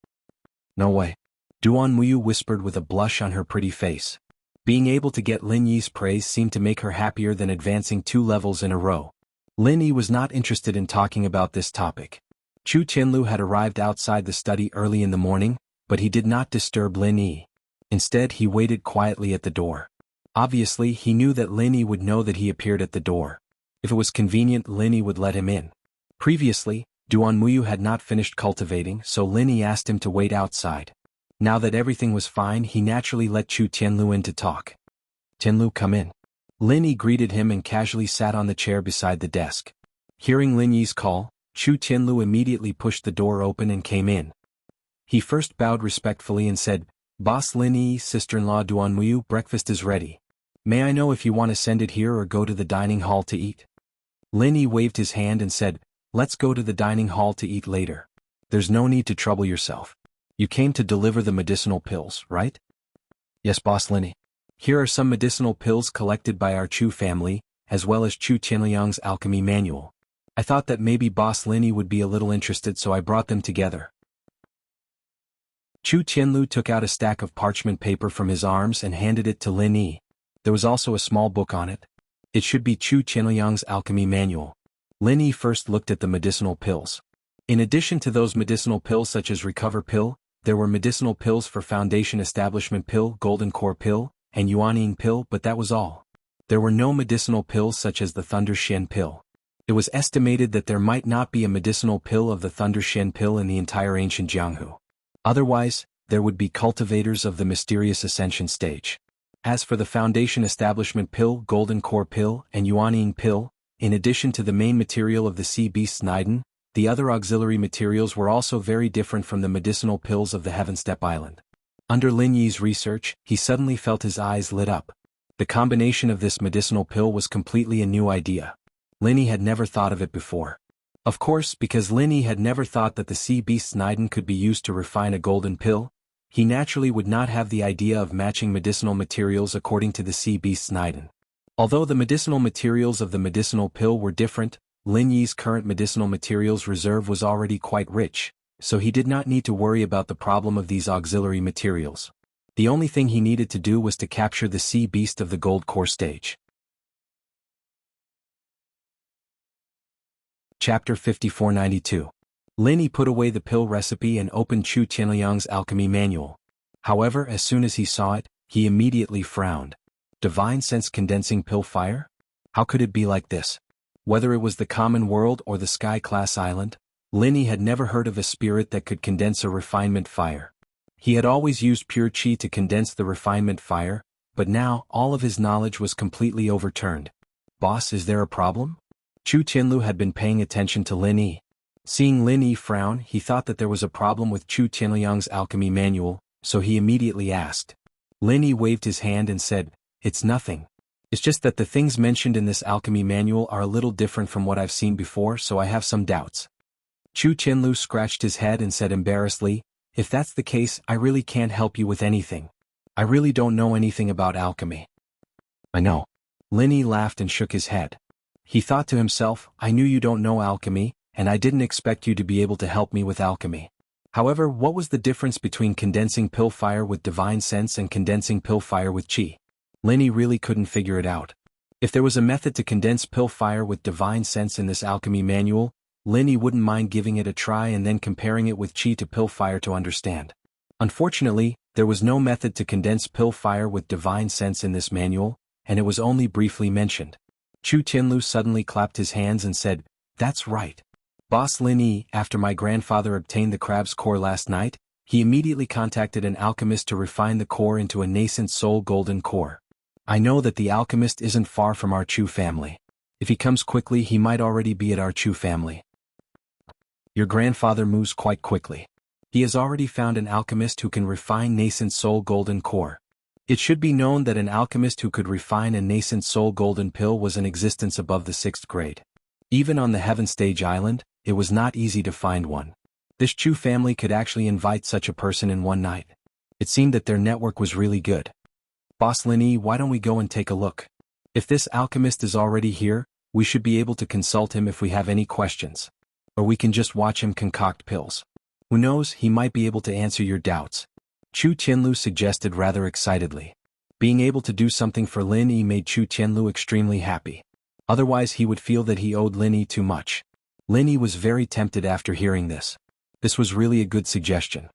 No way." Duan Muyu whispered with a blush on her pretty face. Being able to get Lin Yi's praise seemed to make her happier than advancing 2 levels in a row. Lin Yi was not interested in talking about this topic. Chu Qianlu had arrived outside the study early in the morning, but he did not disturb Lin Yi. Instead, he waited quietly at the door. Obviously, he knew that Lin Yi would know that he appeared at the door. If it was convenient, Lin Yi would let him in. Previously, Duan Muyu had not finished cultivating, so Lin Yi asked him to wait outside. Now that everything was fine, he naturally let Chu Qianlu in to talk. "Tianlu, come in." Lin Yi greeted him and casually sat on the chair beside the desk. Hearing Lin Yi's call, Chu Qianlu immediately pushed the door open and came in. He first bowed respectfully and said, "Boss Lin Yi, sister-in-law Duan Muyu, breakfast is ready. May I know if you want to send it here or go to the dining hall to eat?" Lin Yi waved his hand and said, "Let's go to the dining hall to eat later. There's no need to trouble yourself. You came to deliver the medicinal pills, right?" "Yes, Boss Lin Yi. Here are some medicinal pills collected by our Chu family, as well as Chu Qianliang's alchemy manual. I thought that maybe Boss Lin Yi would be a little interested, so I brought them together." Chu Qianlu took out a stack of parchment paper from his arms and handed it to Lin Yi. There was also a small book on it. It should be Chu Qianliang's alchemy manual. Lin Yi first looked at the medicinal pills. In addition to those medicinal pills such as Recover Pill, there were medicinal pills for Foundation Establishment Pill, Golden Core Pill, and Yuanying Pill, but that was all. There were no medicinal pills such as the Thunder Shen Pill. It was estimated that there might not be a medicinal pill of the Thunder Shen Pill in the entire ancient Jianghu. Otherwise, there would be cultivators of the mysterious ascension stage. As for the Foundation Establishment Pill, Golden Core Pill, and Yuanying Pill, in addition to the main material of the sea beast Sniden, the other auxiliary materials were also very different from the medicinal pills of the Heavenstep Island. Under Lin Yi's research, he suddenly felt his eyes lit up. The combination of this medicinal pill was completely a new idea. Lin Yi had never thought of it before. Of course, because Lin Yi had never thought that the sea beast Sniden could be used to refine a golden pill, he naturally would not have the idea of matching medicinal materials according to the sea beast Sniden. Although the medicinal materials of the medicinal pill were different, Lin Yi's current medicinal materials reserve was already quite rich, so he did not need to worry about the problem of these auxiliary materials. The only thing he needed to do was to capture the sea beast of the gold core stage. Chapter 5492. Lin Yi put away the pill recipe and opened Chu Qianliang's alchemy manual. However, as soon as he saw it, he immediately frowned. Divine Sense Condensing Pill Fire? How could it be like this? Whether it was the common world or the sky-class island, Lin Yi had never heard of a spirit that could condense a refinement fire. He had always used pure qi to condense the refinement fire, but now all of his knowledge was completely overturned. Boss, is there a problem? Chu Qianlu had been paying attention to Lin Yi. Seeing Lin Yi frown, he thought that there was a problem with Chu Qianliang's alchemy manual, so he immediately asked. Lin Yi waved his hand and said, "It's nothing. It's just that the things mentioned in this alchemy manual are a little different from what I've seen before, so I have some doubts." Chu Qianlu scratched his head and said embarrassedly, "If that's the case, I really can't help you with anything. I really don't know anything about alchemy." "I know." Lin Yi laughed and shook his head. He thought to himself, "I knew you don't know alchemy, and I didn't expect you to be able to help me with alchemy." However, what was the difference between condensing pill fire with divine sense and condensing pill fire with qi? Lin Yi really couldn't figure it out. If there was a method to condense pill fire with divine sense in this alchemy manual, Lin Yi wouldn't mind giving it a try and then comparing it with qi to pill fire to understand. Unfortunately, there was no method to condense pill fire with divine sense in this manual, and it was only briefly mentioned. Chu Qianlu suddenly clapped his hands and said, "That's right. Boss Lin Yi, after my grandfather obtained the crab's core last night, he immediately contacted an alchemist to refine the core into a nascent soul golden core. I know that the alchemist isn't far from our Chu family. If he comes quickly, he might already be at our Chu family." Your grandfather moves quite quickly. He has already found an alchemist who can refine nascent soul golden core. It should be known that an alchemist who could refine a nascent soul golden pill was in existence above the 6th grade. Even on the Heaven Stage Island, it was not easy to find one. This Chu family could actually invite such a person in one night. It seemed that their network was really good. "Boss Lin Yi, why don't we go and take a look? If this alchemist is already here, we should be able to consult him if we have any questions. Or we can just watch him concoct pills. Who knows, he might be able to answer your doubts." Chu Qianlu suggested rather excitedly. Being able to do something for Lin Yi made Chu Qianlu extremely happy. Otherwise he would feel that he owed Lin Yi too much. Lin Yi was very tempted after hearing this. This was really a good suggestion.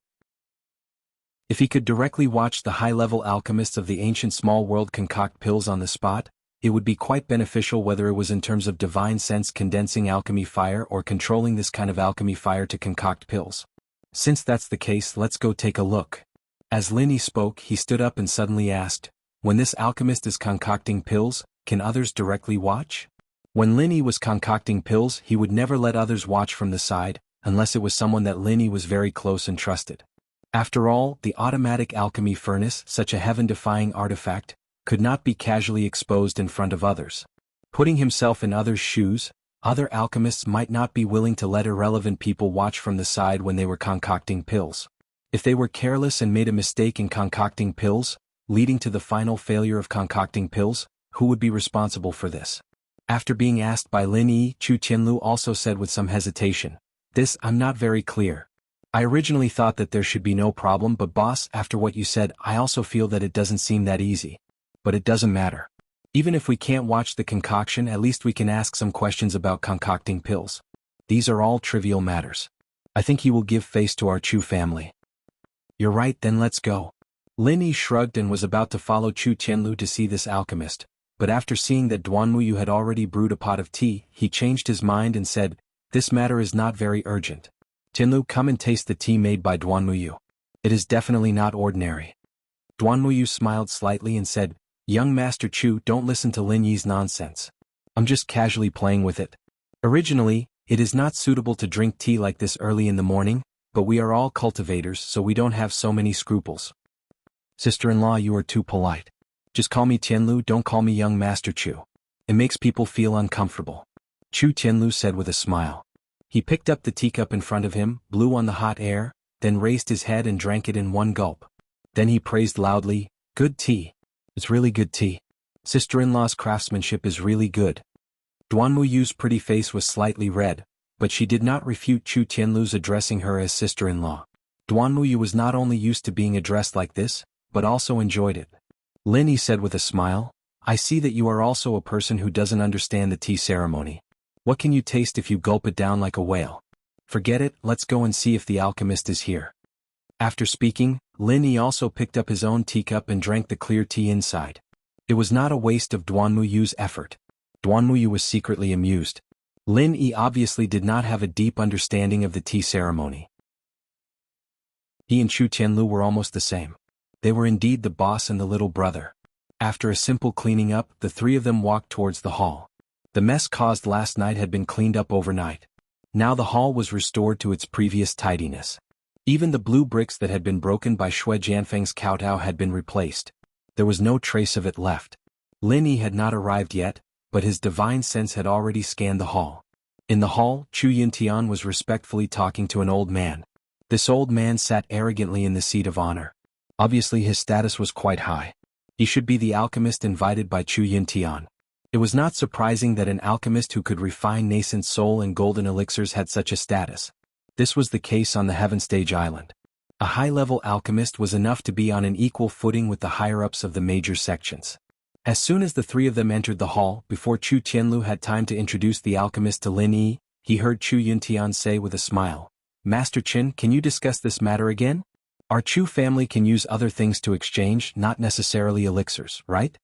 If he could directly watch the high-level alchemists of the ancient small world concoct pills on the spot, it would be quite beneficial, whether it was in terms of divine sense condensing alchemy fire or controlling this kind of alchemy fire to concoct pills. Since that's the case, let's go take a look. As Lin Yi spoke, he stood up and suddenly asked, "When this alchemist is concocting pills, can others directly watch?" When Lin Yi was concocting pills, he would never let others watch from the side, unless it was someone that Lin Yi was very close and trusted. After all, the automatic alchemy furnace, such a heaven-defying artifact, could not be casually exposed in front of others. Putting himself in others' shoes, other alchemists might not be willing to let irrelevant people watch from the side when they were concocting pills. If they were careless and made a mistake in concocting pills, leading to the final failure of concocting pills, who would be responsible for this? After being asked by Lin Yi, Chu Qianlu also said with some hesitation, "This, I'm not very clear. I originally thought that there should be no problem, but boss, after what you said, I also feel that it doesn't seem that easy. But it doesn't matter. Even if we can't watch the concoction, at least we can ask some questions about concocting pills. These are all trivial matters. I think he will give face to our Chu family." "You're right, then let's go." Lin Yi shrugged and was about to follow Chu Qianlu to see this alchemist, but after seeing that Duanmuyu had already brewed a pot of tea, he changed his mind and said, "This matter is not very urgent. Tianlu, come and taste the tea made by Duanmuyu. It is definitely not ordinary. Duanmuyu smiled slightly and said, "Young Master Chu, don't listen to Lin Yi's nonsense. I'm just casually playing with it. Originally, it is not suitable to drink tea like this early in the morning, but we are all cultivators so we don't have so many scruples." "Sister-in-law, you are too polite. Just call me Tianlu, don't call me young Master Chu. It makes people feel uncomfortable," Chu Tianlu said with a smile. He picked up the teacup in front of him, blew on the hot air, then raised his head and drank it in one gulp. Then he praised loudly, "Good tea. It's really good tea. Sister-in-law's craftsmanship is really good." Duanmuyu's pretty face was slightly red, but she did not refute Chu Tianlu's addressing her as sister-in-law. Duanmuyu was not only used to being addressed like this, but also enjoyed it. "Lin Yi said with a smile, I see that you are also a person who doesn't understand the tea ceremony. What can you taste if you gulp it down like a whale? Forget it, let's go and see if the alchemist is here." After speaking, Lin Yi also picked up his own teacup and drank the clear tea inside. It was not a waste of Duanmuyu's effort. Duanmuyu was secretly amused. Lin Yi obviously did not have a deep understanding of the tea ceremony. He and Chu Tianlu were almost the same. They were indeed the boss and the little brother. After a simple cleaning up, the three of them walked towards the hall. The mess caused last night had been cleaned up overnight. Now the hall was restored to its previous tidiness. Even the blue bricks that had been broken by Shui Jianfeng's kowtow had been replaced. There was no trace of it left. Lin Yi had not arrived yet, but his divine sense had already scanned the hall. In the hall, Chu Yuntian was respectfully talking to an old man. This old man sat arrogantly in the seat of honor. Obviously his status was quite high. He should be the alchemist invited by Chu Yuntian. It was not surprising that an alchemist who could refine nascent soul and golden elixirs had such a status. This was the case on the Heaven Stage Island. A high-level alchemist was enough to be on an equal footing with the higher-ups of the major sections. As soon as the three of them entered the hall, before Chu Tianlu had time to introduce the alchemist to Lin Yi, he heard Chu Yuntian say with a smile, "Master Qin, can you discuss this matter again? Our Chu family can use other things to exchange, not necessarily elixirs, right?"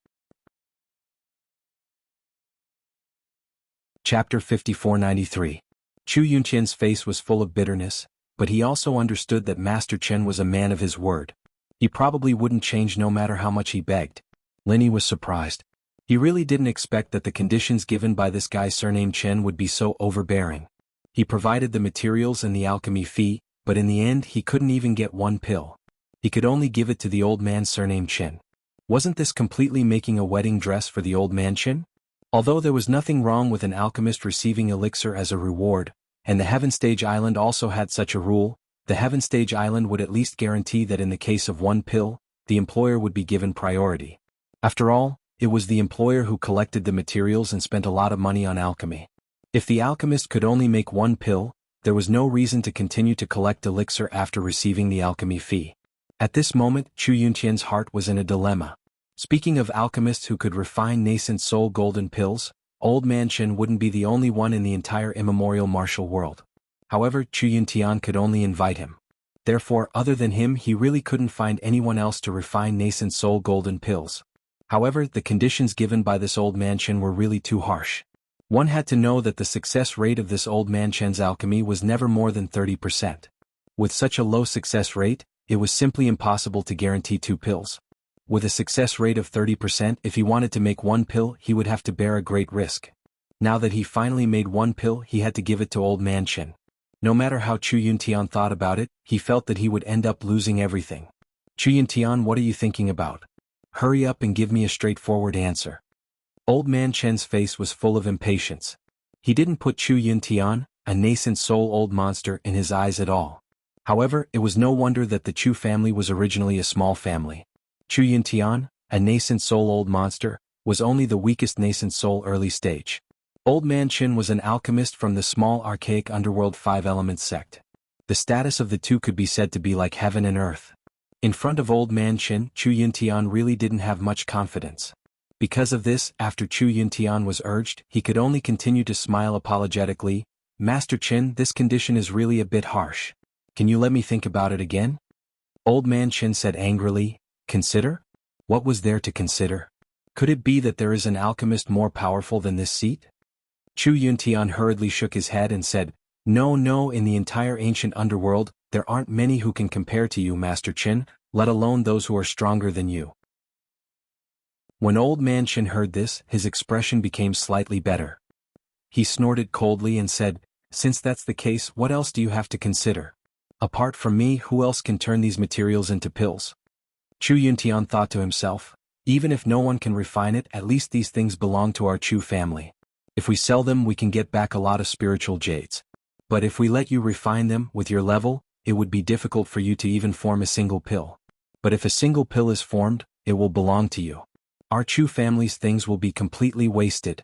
Chapter 5493. Chu Yunqian's face was full of bitterness, but he also understood that Master Chen was a man of his word. He probably wouldn't change no matter how much he begged. Lin Yi was surprised. He really didn't expect that the conditions given by this guy surnamed Chen would be so overbearing. He provided the materials and the alchemy fee, but in the end he couldn't even get one pill. He could only give it to the old man surnamed Chen. Wasn't this completely making a wedding dress for the old man Chen? Although there was nothing wrong with an alchemist receiving elixir as a reward, and the Heaven Stage Island also had such a rule, the Heaven Stage Island would at least guarantee that in the case of one pill, the employer would be given priority. After all, it was the employer who collected the materials and spent a lot of money on alchemy. If the alchemist could only make one pill, there was no reason to continue to collect elixir after receiving the alchemy fee. At this moment, Chu Yunqian's heart was in a dilemma. Speaking of alchemists who could refine nascent soul golden pills, Old Man Chen wouldn't be the only one in the entire immemorial martial world. However, Chu Yuntian could only invite him. Therefore, other than him, he really couldn't find anyone else to refine nascent soul golden pills. However, the conditions given by this Old Man Chen were really too harsh. One had to know that the success rate of this Old Man Chen's alchemy was never more than 30%. With such a low success rate, it was simply impossible to guarantee two pills. With a success rate of 30%, if he wanted to make one pill, he would have to bear a great risk. Now that he finally made one pill, he had to give it to Old Man Chen. No matter how Chu Yuntian thought about it, he felt that he would end up losing everything. "Chu Yuntian, what are you thinking about? Hurry up and give me a straightforward answer." Old Man Chen's face was full of impatience. He didn't put Chu Yuntian, a nascent soul old monster, in his eyes at all. However, it was no wonder that the Chu family was originally a small family. Chu Yuntian, a nascent soul old monster, was only the weakest nascent soul early stage. Old Man Chen was an alchemist from the small archaic underworld 5-element sect. The status of the two could be said to be like heaven and earth. In front of Old Man Chen, Chu Yuntian really didn't have much confidence. Because of this, after Chu Yuntian was urged, he could only continue to smile apologetically. "Master Chen, this condition is really a bit harsh. Can you let me think about it again?" Old Man Chen said angrily. "Consider? What was there to consider? Could it be that there is an alchemist more powerful than this seat?" Chu Yuntian hurriedly shook his head and said, No, in the entire ancient underworld, there aren't many who can compare to you, Master Qin, let alone those who are stronger than you. When Old Man Qin heard this, his expression became slightly better. He snorted coldly and said, since that's the case, what else do you have to consider? Apart from me, who else can turn these materials into pills? Chu Yuntian thought to himself, even if no one can refine it, at least these things belong to our Chu family. If we sell them, we can get back a lot of spiritual jades. But if we let you refine them, with your level, it would be difficult for you to even form a single pill. But if a single pill is formed, it will belong to you. Our Chu family's things will be completely wasted.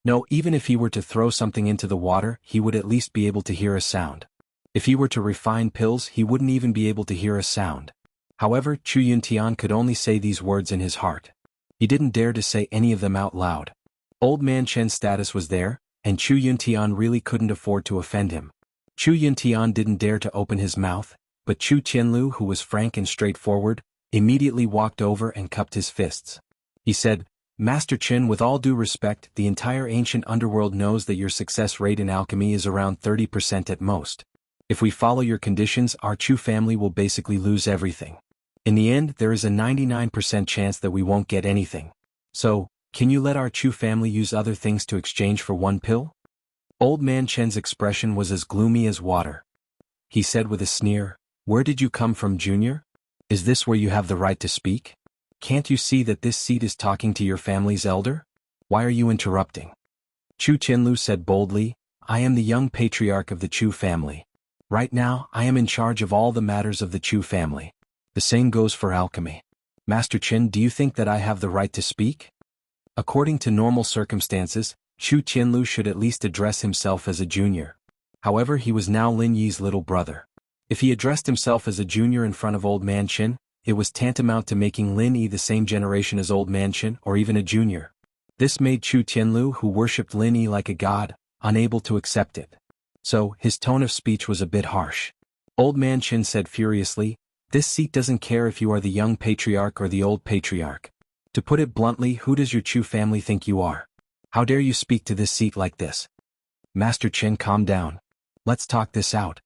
No, even if he were to throw something into the water, he would at least be able to hear a sound. If he were to refine pills, he wouldn't even be able to hear a sound. However, Chu Yuntian could only say these words in his heart. He didn't dare to say any of them out loud. Old Man Chen's status was there, and Chu Yuntian really couldn't afford to offend him. Chu Yuntian didn't dare to open his mouth, but Chu Qianlu, who was frank and straightforward, immediately walked over and cupped his fists. He said, Master Qin, with all due respect, the entire ancient underworld knows that your success rate in alchemy is around 30% at most. If we follow your conditions, our Chu family will basically lose everything. In the end, there is a 99% chance that we won't get anything. So, can you let our Chu family use other things to exchange for one pill? Old Man Chen's expression was as gloomy as water. He said with a sneer, where did you come from, Junior? Is this where you have the right to speak? Can't you see that this seat is talking to your family's elder? Why are you interrupting? Chu Qianlu said boldly, I am the young patriarch of the Chu family. Right now, I am in charge of all the matters of the Chu family. The same goes for alchemy. Master Qin, do you think that I have the right to speak? According to normal circumstances, Chu Qianlu should at least address himself as a junior. However, he was now Lin Yi's little brother. If he addressed himself as a junior in front of Old Man Qin, it was tantamount to making Lin Yi the same generation as Old Man Qin, or even a junior. This made Chu Qianlu, who worshipped Lin Yi like a god, unable to accept it. So, his tone of speech was a bit harsh. Old Man Qin said furiously, this seat doesn't care if you are the young patriarch or the old patriarch. To put it bluntly, who does your Chu family think you are? How dare you speak to this seat like this? Master Qin, calm down. Let's talk this out.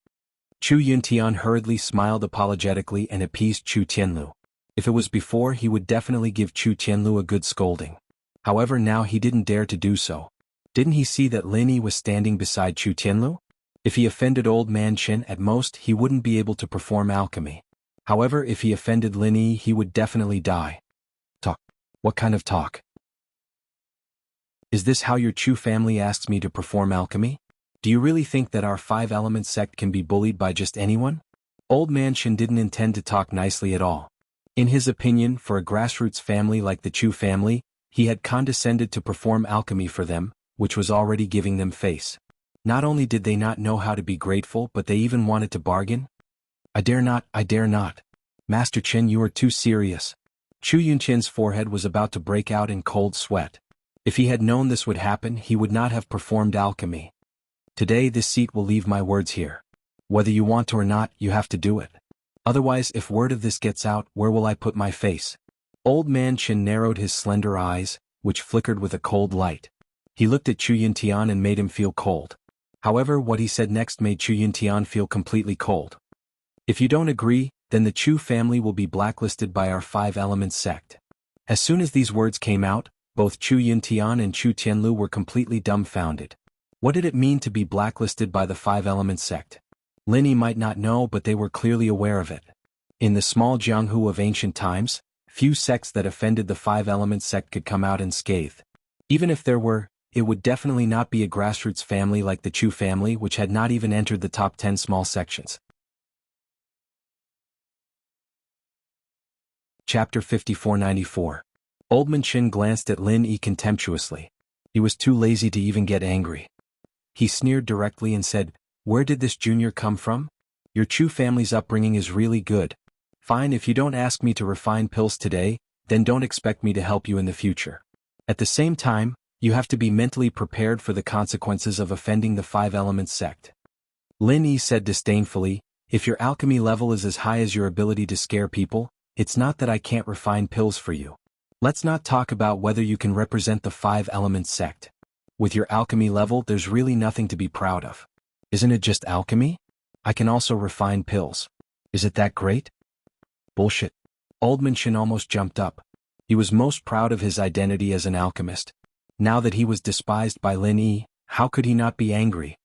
Chu Yuntian hurriedly smiled apologetically and appeased Chu Qianlu. If it was before, he would definitely give Chu Qianlu a good scolding. However, now he didn't dare to do so. Didn't he see that Lin Yi was standing beside Chu Qianlu? If he offended Old Man Qin, at most, he wouldn't be able to perform alchemy. However, if he offended Lin Yi, he would definitely die. Talk. What kind of talk? Is this how your Chu family asks me to perform alchemy? Do you really think that our five-element sect can be bullied by just anyone? Old Man Qin didn't intend to talk nicely at all. In his opinion, for a grassroots family like the Chu family, he had condescended to perform alchemy for them, which was already giving them face. Not only did they not know how to be grateful, but they even wanted to bargain. I dare not, I dare not. Master Qin, you are too serious. Chu Yunqian's forehead was about to break out in cold sweat. If he had known this would happen, he would not have performed alchemy. Today this seat will leave my words here. Whether you want to or not, you have to do it. Otherwise, if word of this gets out, where will I put my face? Old Man Qin narrowed his slender eyes, which flickered with a cold light. He looked at Chu Yuntian and made him feel cold. However, what he said next made Chu Yuntian feel completely cold. If you don't agree, then the Chu family will be blacklisted by our five-element sect. As soon as these words came out, both Chu Yuntian and Chu Qianlu were completely dumbfounded. What did it mean to be blacklisted by the five-element sect? Lin Yi might not know, but they were clearly aware of it. In the small Jianghu of ancient times, few sects that offended the five-element sect could come out unscathed. Even if there were, it would definitely not be a grassroots family like the Chu family, which had not even entered the top 10 small sections. Chapter 5494. Old Man Qin glanced at Lin Yi contemptuously. He was too lazy to even get angry. He sneered directly and said, where did this junior come from? Your Chu family's upbringing is really good. Fine, if you don't ask me to refine pills today, then don't expect me to help you in the future. At the same time, you have to be mentally prepared for the consequences of offending the five-element sect. Lin Yi said disdainfully, if your alchemy level is as high as your ability to scare people, it's not that I can't refine pills for you. Let's not talk about whether you can represent the five-element sect. With your alchemy level, there's really nothing to be proud of. Isn't it just alchemy? I can also refine pills. Is it that great? Bullshit. Old Man Shin almost jumped up. He was most proud of his identity as an alchemist. Now that he was despised by Lin Yi, how could he not be angry?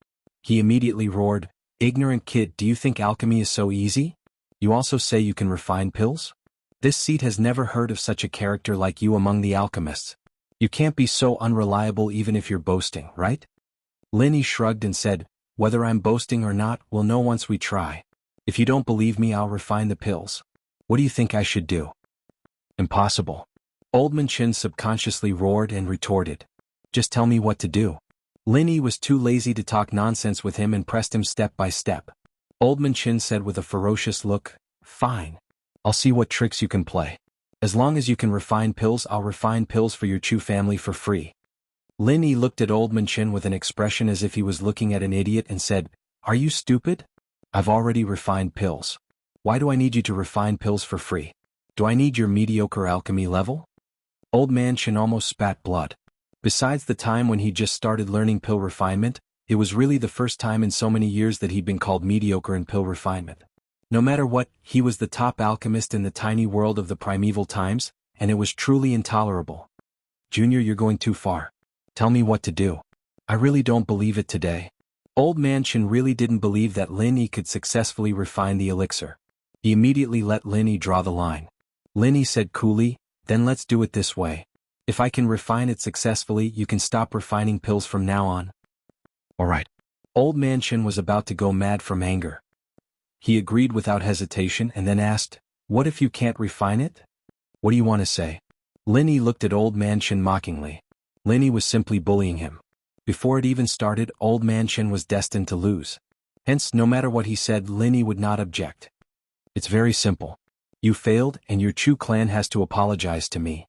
He immediately roared, "Ignorant kid, do you think alchemy is so easy? You also say you can refine pills? This seat has never heard of such a character like you among the alchemists. You can't be so unreliable even if you're boasting, right?" Lin Yi shrugged and said, "Whether I'm boasting or not, we'll know once we try. If you don't believe me, I'll refine the pills. What do you think I should do?" "Impossible." Old Man Shin subconsciously roared and retorted, "Just tell me what to do." Lin Yi was too lazy to talk nonsense with him and pressed him step by step. Old Man Shin said with a ferocious look, "Fine. I'll see what tricks you can play. As long as you can refine pills, I'll refine pills for your Chu family for free." Lin Yi looked at Old Man Shin with an expression as if he was looking at an idiot and said, "Are you stupid? I've already refined pills. Why do I need you to refine pills for free? Do I need your mediocre alchemy level?" Old Man Shin almost spat blood. Besides the time when he just started learning pill refinement, it was really the first time in so many years that he'd been called mediocre in pill refinement. No matter what, he was the top alchemist in the tiny world of the primeval times, and it was truly intolerable. "Junior, you're going too far. Tell me what to do. I really don't believe it today." Old Man Shin really didn't believe that Lin Yi could successfully refine the elixir. He immediately let Lin Yi draw the line. Lin Yi said coolly, "Then let's do it this way. If I can refine it successfully, you can stop refining pills from now on." "Alright." Old Man Shin was about to go mad from anger. He agreed without hesitation and then asked, "What if you can't refine it? What do you want to say?" Lin Yi looked at Old Man Shin mockingly. Lin Yi was simply bullying him. Before it even started, Old Man Shin was destined to lose. Hence, no matter what he said, Lin Yi would not object. "It's very simple. You failed, and your Chu clan has to apologize to me.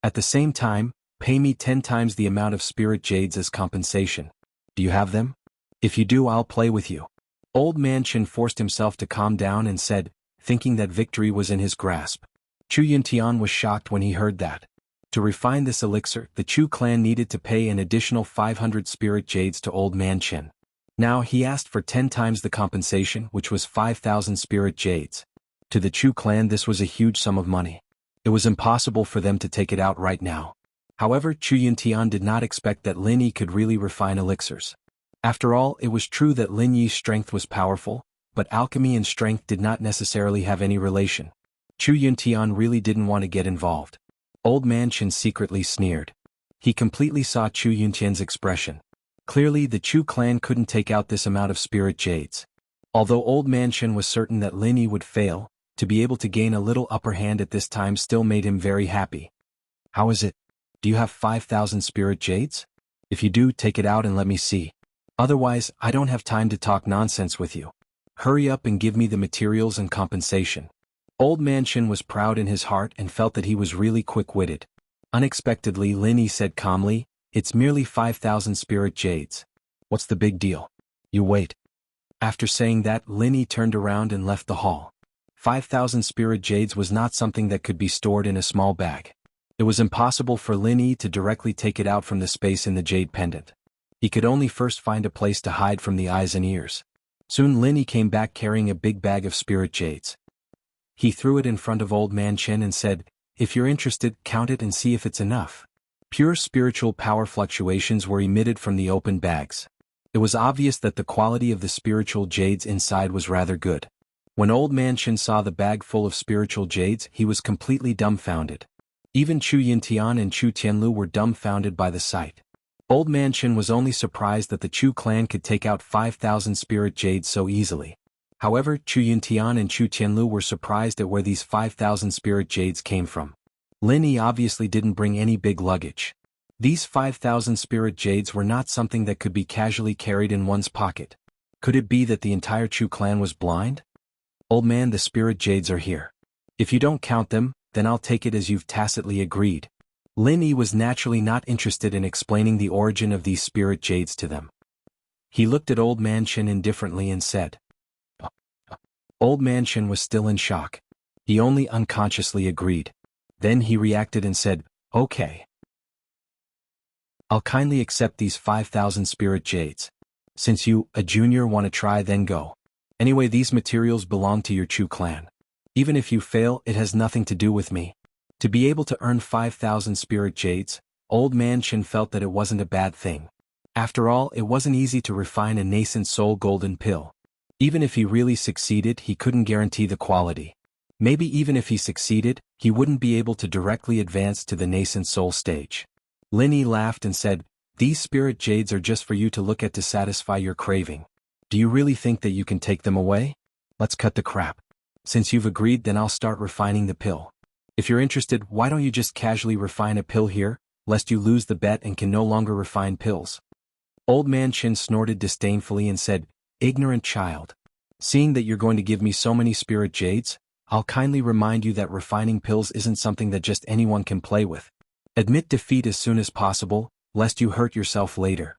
At the same time, pay me 10 times the amount of spirit jades as compensation. Do you have them? If you do, I'll play with you." Old Man Shin forced himself to calm down and said, thinking that victory was in his grasp. Chu Yuntian was shocked when he heard that. To refine this elixir, the Chu clan needed to pay an additional 500 spirit jades to Old Man Shin. Now he asked for 10 times the compensation, which was 5,000 spirit jades. To the Chu clan, this was a huge sum of money. It was impossible for them to take it out right now. However, Chu Yuntian did not expect that Lin Yi could really refine elixirs. After all, it was true that Lin Yi's strength was powerful, but alchemy and strength did not necessarily have any relation. Chu Yuntian really didn't want to get involved. Old Man Shin secretly sneered. He completely saw Chu Yuntian's expression. Clearly, the Chu clan couldn't take out this amount of spirit jades. Although Old Man Shin was certain that Lin Yi would fail, to be able to gain a little upper hand at this time still made him very happy. "How is it? Do you have 5,000 spirit jades? If you do, take it out and let me see. Otherwise, I don't have time to talk nonsense with you. Hurry up and give me the materials and compensation." Old Man Shin was proud in his heart and felt that he was really quick-witted. Unexpectedly, Lin Yi said calmly, "It's merely 5,000 spirit jades. What's the big deal? You wait." After saying that, Lin Yi turned around and left the hall. 5,000 spirit jades was not something that could be stored in a small bag. It was impossible for Lin Yi to directly take it out from the space in the jade pendant. He could only first find a place to hide from the eyes and ears. Soon Lin Yi came back carrying a big bag of spirit jades. He threw it in front of Old Man Shin and said, "If you're interested, count it and see if it's enough." Pure spiritual power fluctuations were emitted from the open bags. It was obvious that the quality of the spiritual jades inside was rather good. When Old Man Shin saw the bag full of spiritual jades, he was completely dumbfounded. Even Chu Yintian and Chu Tianlu were dumbfounded by the sight. Old Man Shin was only surprised that the Chu clan could take out 5,000 spirit jades so easily. However, Chu Yintian and Chu Tianlu were surprised at where these 5,000 spirit jades came from. Lin Yi obviously didn't bring any big luggage. These 5,000 spirit jades were not something that could be casually carried in one's pocket. Could it be that the entire Chu clan was blind? "Old man, the spirit jades are here. If you don't count them, then I'll take it as you've tacitly agreed." Lin Yi was naturally not interested in explaining the origin of these spirit jades to them. He looked at Old Man Shin indifferently and said. Old Man Shin was still in shock. He only unconsciously agreed. Then he reacted and said, "Okay. I'll kindly accept these 5,000 spirit jades. Since you, a junior, want to try, then go. Anyway, these materials belong to your Chu clan. Even if you fail, it has nothing to do with me. To be able to earn 5,000 spirit jades, Old Man Chen felt that it wasn't a bad thing. After all, it wasn't easy to refine a nascent soul golden pill. Even if he really succeeded, he couldn't guarantee the quality. Maybe even if he succeeded, he wouldn't be able to directly advance to the nascent soul stage. Lin Yi laughed and said, "These spirit jades are just for you to look at to satisfy your craving. Do you really think that you can take them away? Let's cut the crap. Since you've agreed, then I'll start refining the pill. If you're interested, why don't you just casually refine a pill here, lest you lose the bet and can no longer refine pills?" Old Man Chin snorted disdainfully and said, "Ignorant child. Seeing that you're going to give me so many spirit jades, I'll kindly remind you that refining pills isn't something that just anyone can play with. Admit defeat as soon as possible, lest you hurt yourself later."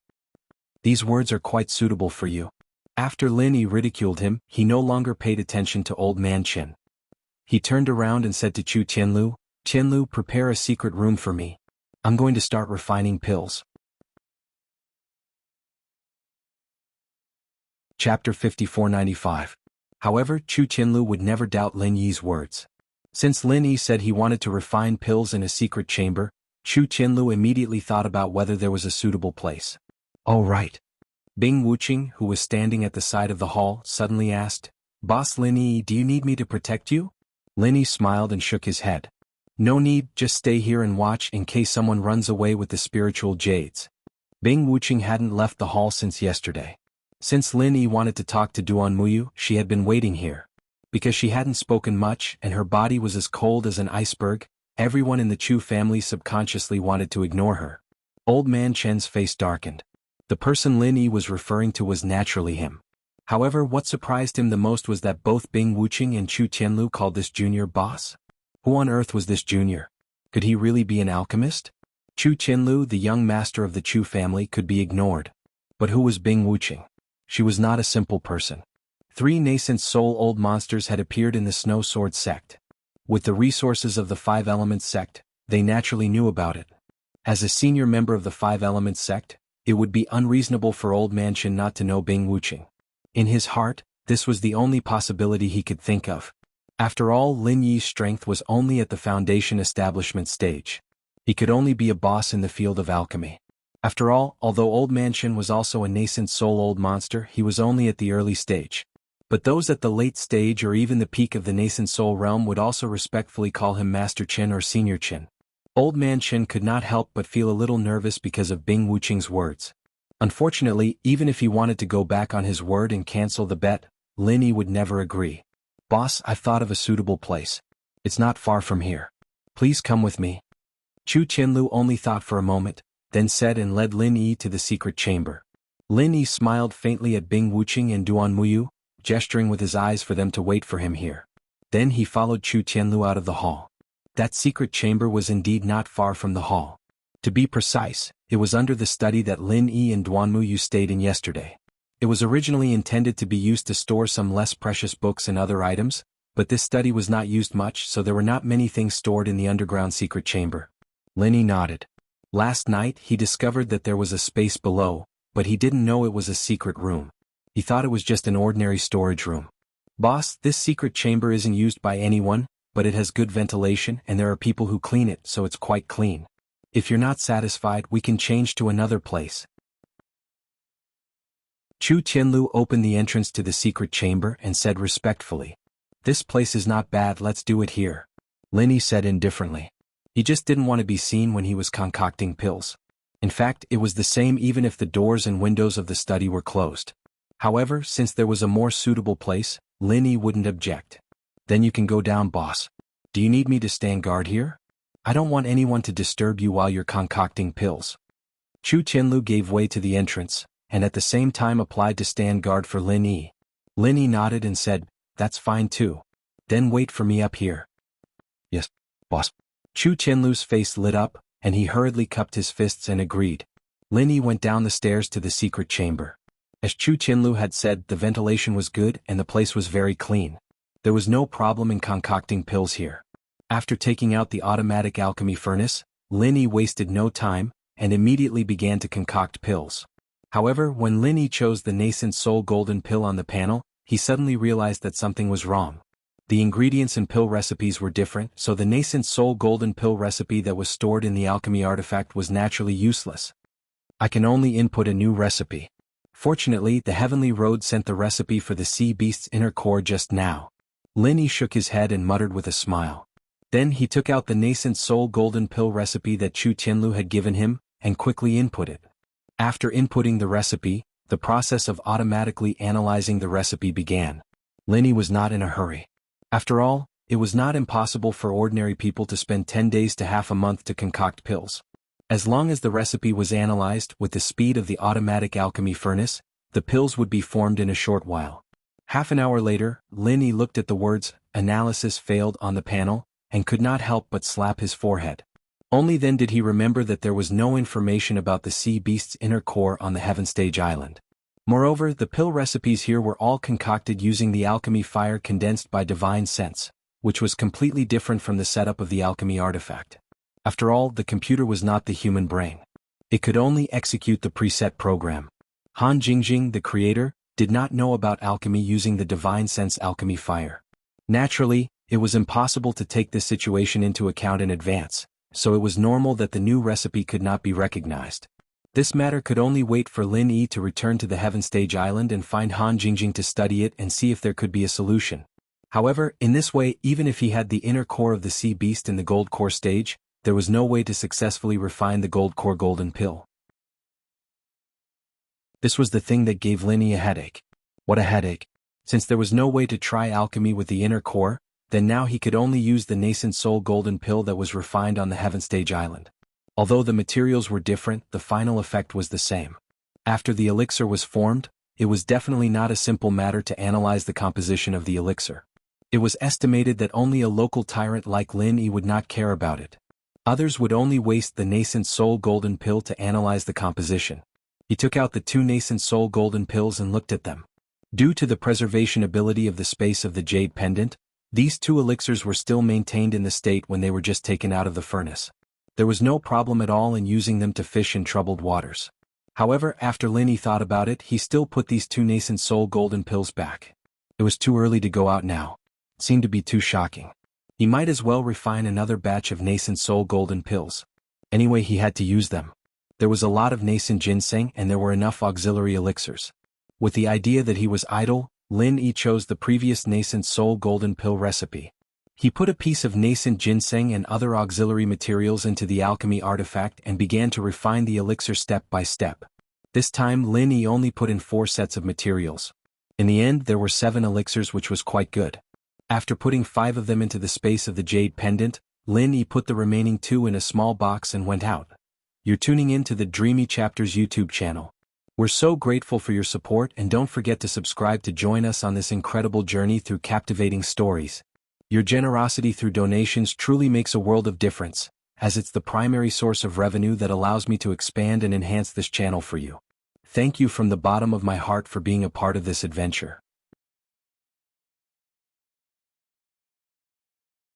These words are quite suitable for you. After Lin Yi ridiculed him, he no longer paid attention to Old Man Chin. He turned around and said to Chu Tianlu, "Tianlu, prepare a secret room for me. I'm going to start refining pills." Chapter 5495. However, Chu Tianlu would never doubt Lin Yi's words. Since Lin Yi said he wanted to refine pills in a secret chamber, Chu Tianlu immediately thought about whether there was a suitable place. "Oh right." Bing Wuqing, who was standing at the side of the hall, suddenly asked, "Boss Lin Yi, do you need me to protect you?" Lin Yi smiled and shook his head. "No need, just stay here and watch in case someone runs away with the spiritual jades." Bing Wuqing hadn't left the hall since yesterday. Since Lin Yi wanted to talk to Duan Muyu, she had been waiting here. Because she hadn't spoken much and her body was as cold as an iceberg, everyone in the Chu family subconsciously wanted to ignore her. Old Man Chen's face darkened. The person Lin Yi was referring to was naturally him. However, what surprised him the most was that both Bing Wuqing and Chu Tianlu called this junior boss. Who on earth was this junior? Could he really be an alchemist? Chu Tianlu, the young master of the Chu family, could be ignored. But who was Bing Wuqing? She was not a simple person. 3 nascent soul-old monsters had appeared in the Snow Sword sect. With the resources of the 5 Elements sect, they naturally knew about it. As a senior member of the 5 Elements sect, it would be unreasonable for Old Man Chin not to know Bing Wuqing. In his heart, this was the only possibility he could think of. After all, Lin Yi's strength was only at the foundation establishment stage. He could only be a boss in the field of alchemy. After all, although Old Man Chin was also a nascent soul-old monster, he was only at the early stage. But those at the late stage or even the peak of the nascent soul realm would also respectfully call him Master Chin or Senior Chin. Old Man Chin could not help but feel a little nervous because of Bing Wuqing's words. Unfortunately, even if he wanted to go back on his word and cancel the bet, Lin Yi would never agree. "Boss, I've thought of a suitable place. It's not far from here. Please come with me." Chu Tianlu only thought for a moment, then said and led Lin Yi to the secret chamber. Lin Yi smiled faintly at Bing Wuqing and Duan Muyu, gesturing with his eyes for them to wait for him here. Then he followed Chu Tianlu out of the hall. That secret chamber was indeed not far from the hall. To be precise, it was under the study that Lin Yi and Duan Muyu stayed in yesterday. It was originally intended to be used to store some less precious books and other items, but this study was not used much, so there were not many things stored in the underground secret chamber. Lin Yi nodded. Last night he discovered that there was a space below, but he didn't know it was a secret room. He thought it was just an ordinary storage room. "Boss, this secret chamber isn't used by anyone, but it has good ventilation and there are people who clean it, so it's quite clean. If you're not satisfied, we can change to another place." Chu Tianlu opened the entrance to the secret chamber and said respectfully, "This place is not bad, let's do it here." Lin Yi said indifferently. He just didn't want to be seen when he was concocting pills. In fact, it was the same even if the doors and windows of the study were closed. However, since there was a more suitable place, Lin Yi wouldn't object. "Then you can go down, boss. Do you need me to stand guard here? I don't want anyone to disturb you while you're concocting pills." Chu Tianlu gave way to the entrance, and at the same time applied to stand guard for Lin Yi. Lin Yi nodded and said, "That's fine too. Then wait for me up here." "Yes, boss." Chu Tianlu's face lit up, and he hurriedly cupped his fists and agreed. Lin Yi went down the stairs to the secret chamber. As Chu Tianlu had said, the ventilation was good and the place was very clean. There was no problem in concocting pills here. After taking out the automatic alchemy furnace, Lin Yi wasted no time, and immediately began to concoct pills. However, when Lin Yi chose the nascent soul golden pill on the panel, he suddenly realized that something was wrong. The ingredients and pill recipes were different, so the nascent soul golden pill recipe that was stored in the alchemy artifact was naturally useless. I can only input a new recipe. Fortunately, the Heavenly Road sent the recipe for the sea beast's inner core just now. Lin Yi shook his head and muttered with a smile. Then he took out the nascent soul golden pill recipe that Chu Tianlu had given him, and quickly input it. After inputting the recipe, the process of automatically analyzing the recipe began. Lin Yi was not in a hurry. After all, it was not impossible for ordinary people to spend 10 days to half a month to concoct pills. As long as the recipe was analyzed with the speed of the automatic alchemy furnace, the pills would be formed in a short while. Half an hour later, Lin Yi looked at the words, "Analysis failed" on the panel, and could not help but slap his forehead. Only then did he remember that there was no information about the sea beast's inner core on the Heaven Stage Island. Moreover, the pill recipes here were all concocted using the alchemy fire condensed by divine sense, which was completely different from the setup of the alchemy artifact. After all, the computer was not the human brain. It could only execute the preset program. Han Jingjing, the creator, did not know about alchemy using the divine sense alchemy fire. Naturally, it was impossible to take this situation into account in advance, so it was normal that the new recipe could not be recognized. This matter could only wait for Lin Yi to return to the Heaven Stage Island and find Han Jingjing to study it and see if there could be a solution. However, in this way, even if he had the inner core of the sea beast in the gold core stage, there was no way to successfully refine the gold core golden pill. This was the thing that gave Lin Yi a headache. What a headache. Since there was no way to try alchemy with the inner core, then now he could only use the nascent soul golden pill that was refined on the Heaven Stage Island. Although the materials were different, the final effect was the same. After the elixir was formed, it was definitely not a simple matter to analyze the composition of the elixir. It was estimated that only a local tyrant like Lin Yi would not care about it. Others would only waste the nascent soul golden pill to analyze the composition. He took out the 2 nascent soul golden pills and looked at them. Due to the preservation ability of the space of the jade pendant, these 2 elixirs were still maintained in the state when they were just taken out of the furnace. There was no problem at all in using them to fish in troubled waters. However, after Lin Yi thought about it, he still put these 2 nascent soul golden pills back. It was too early to go out now. It seemed to be too shocking. He might as well refine another batch of nascent soul golden pills. Anyway, he had to use them. There was a lot of nascent ginseng and there were enough auxiliary elixirs. With the idea that he was idle, Lin Yi chose the previous nascent soul golden pill recipe. He put a piece of nascent ginseng and other auxiliary materials into the alchemy artifact and began to refine the elixir step by step. This time Lin Yi only put in 4 sets of materials. In the end there were 7 elixirs, which was quite good. After putting 5 of them into the space of the jade pendant, Lin Yi put the remaining 2 in a small box and went out. You're tuning in to the Dreamy Chapters YouTube channel. We're so grateful for your support, and don't forget to subscribe to join us on this incredible journey through captivating stories. Your generosity through donations truly makes a world of difference, as it's the primary source of revenue that allows me to expand and enhance this channel for you. Thank you from the bottom of my heart for being a part of this adventure.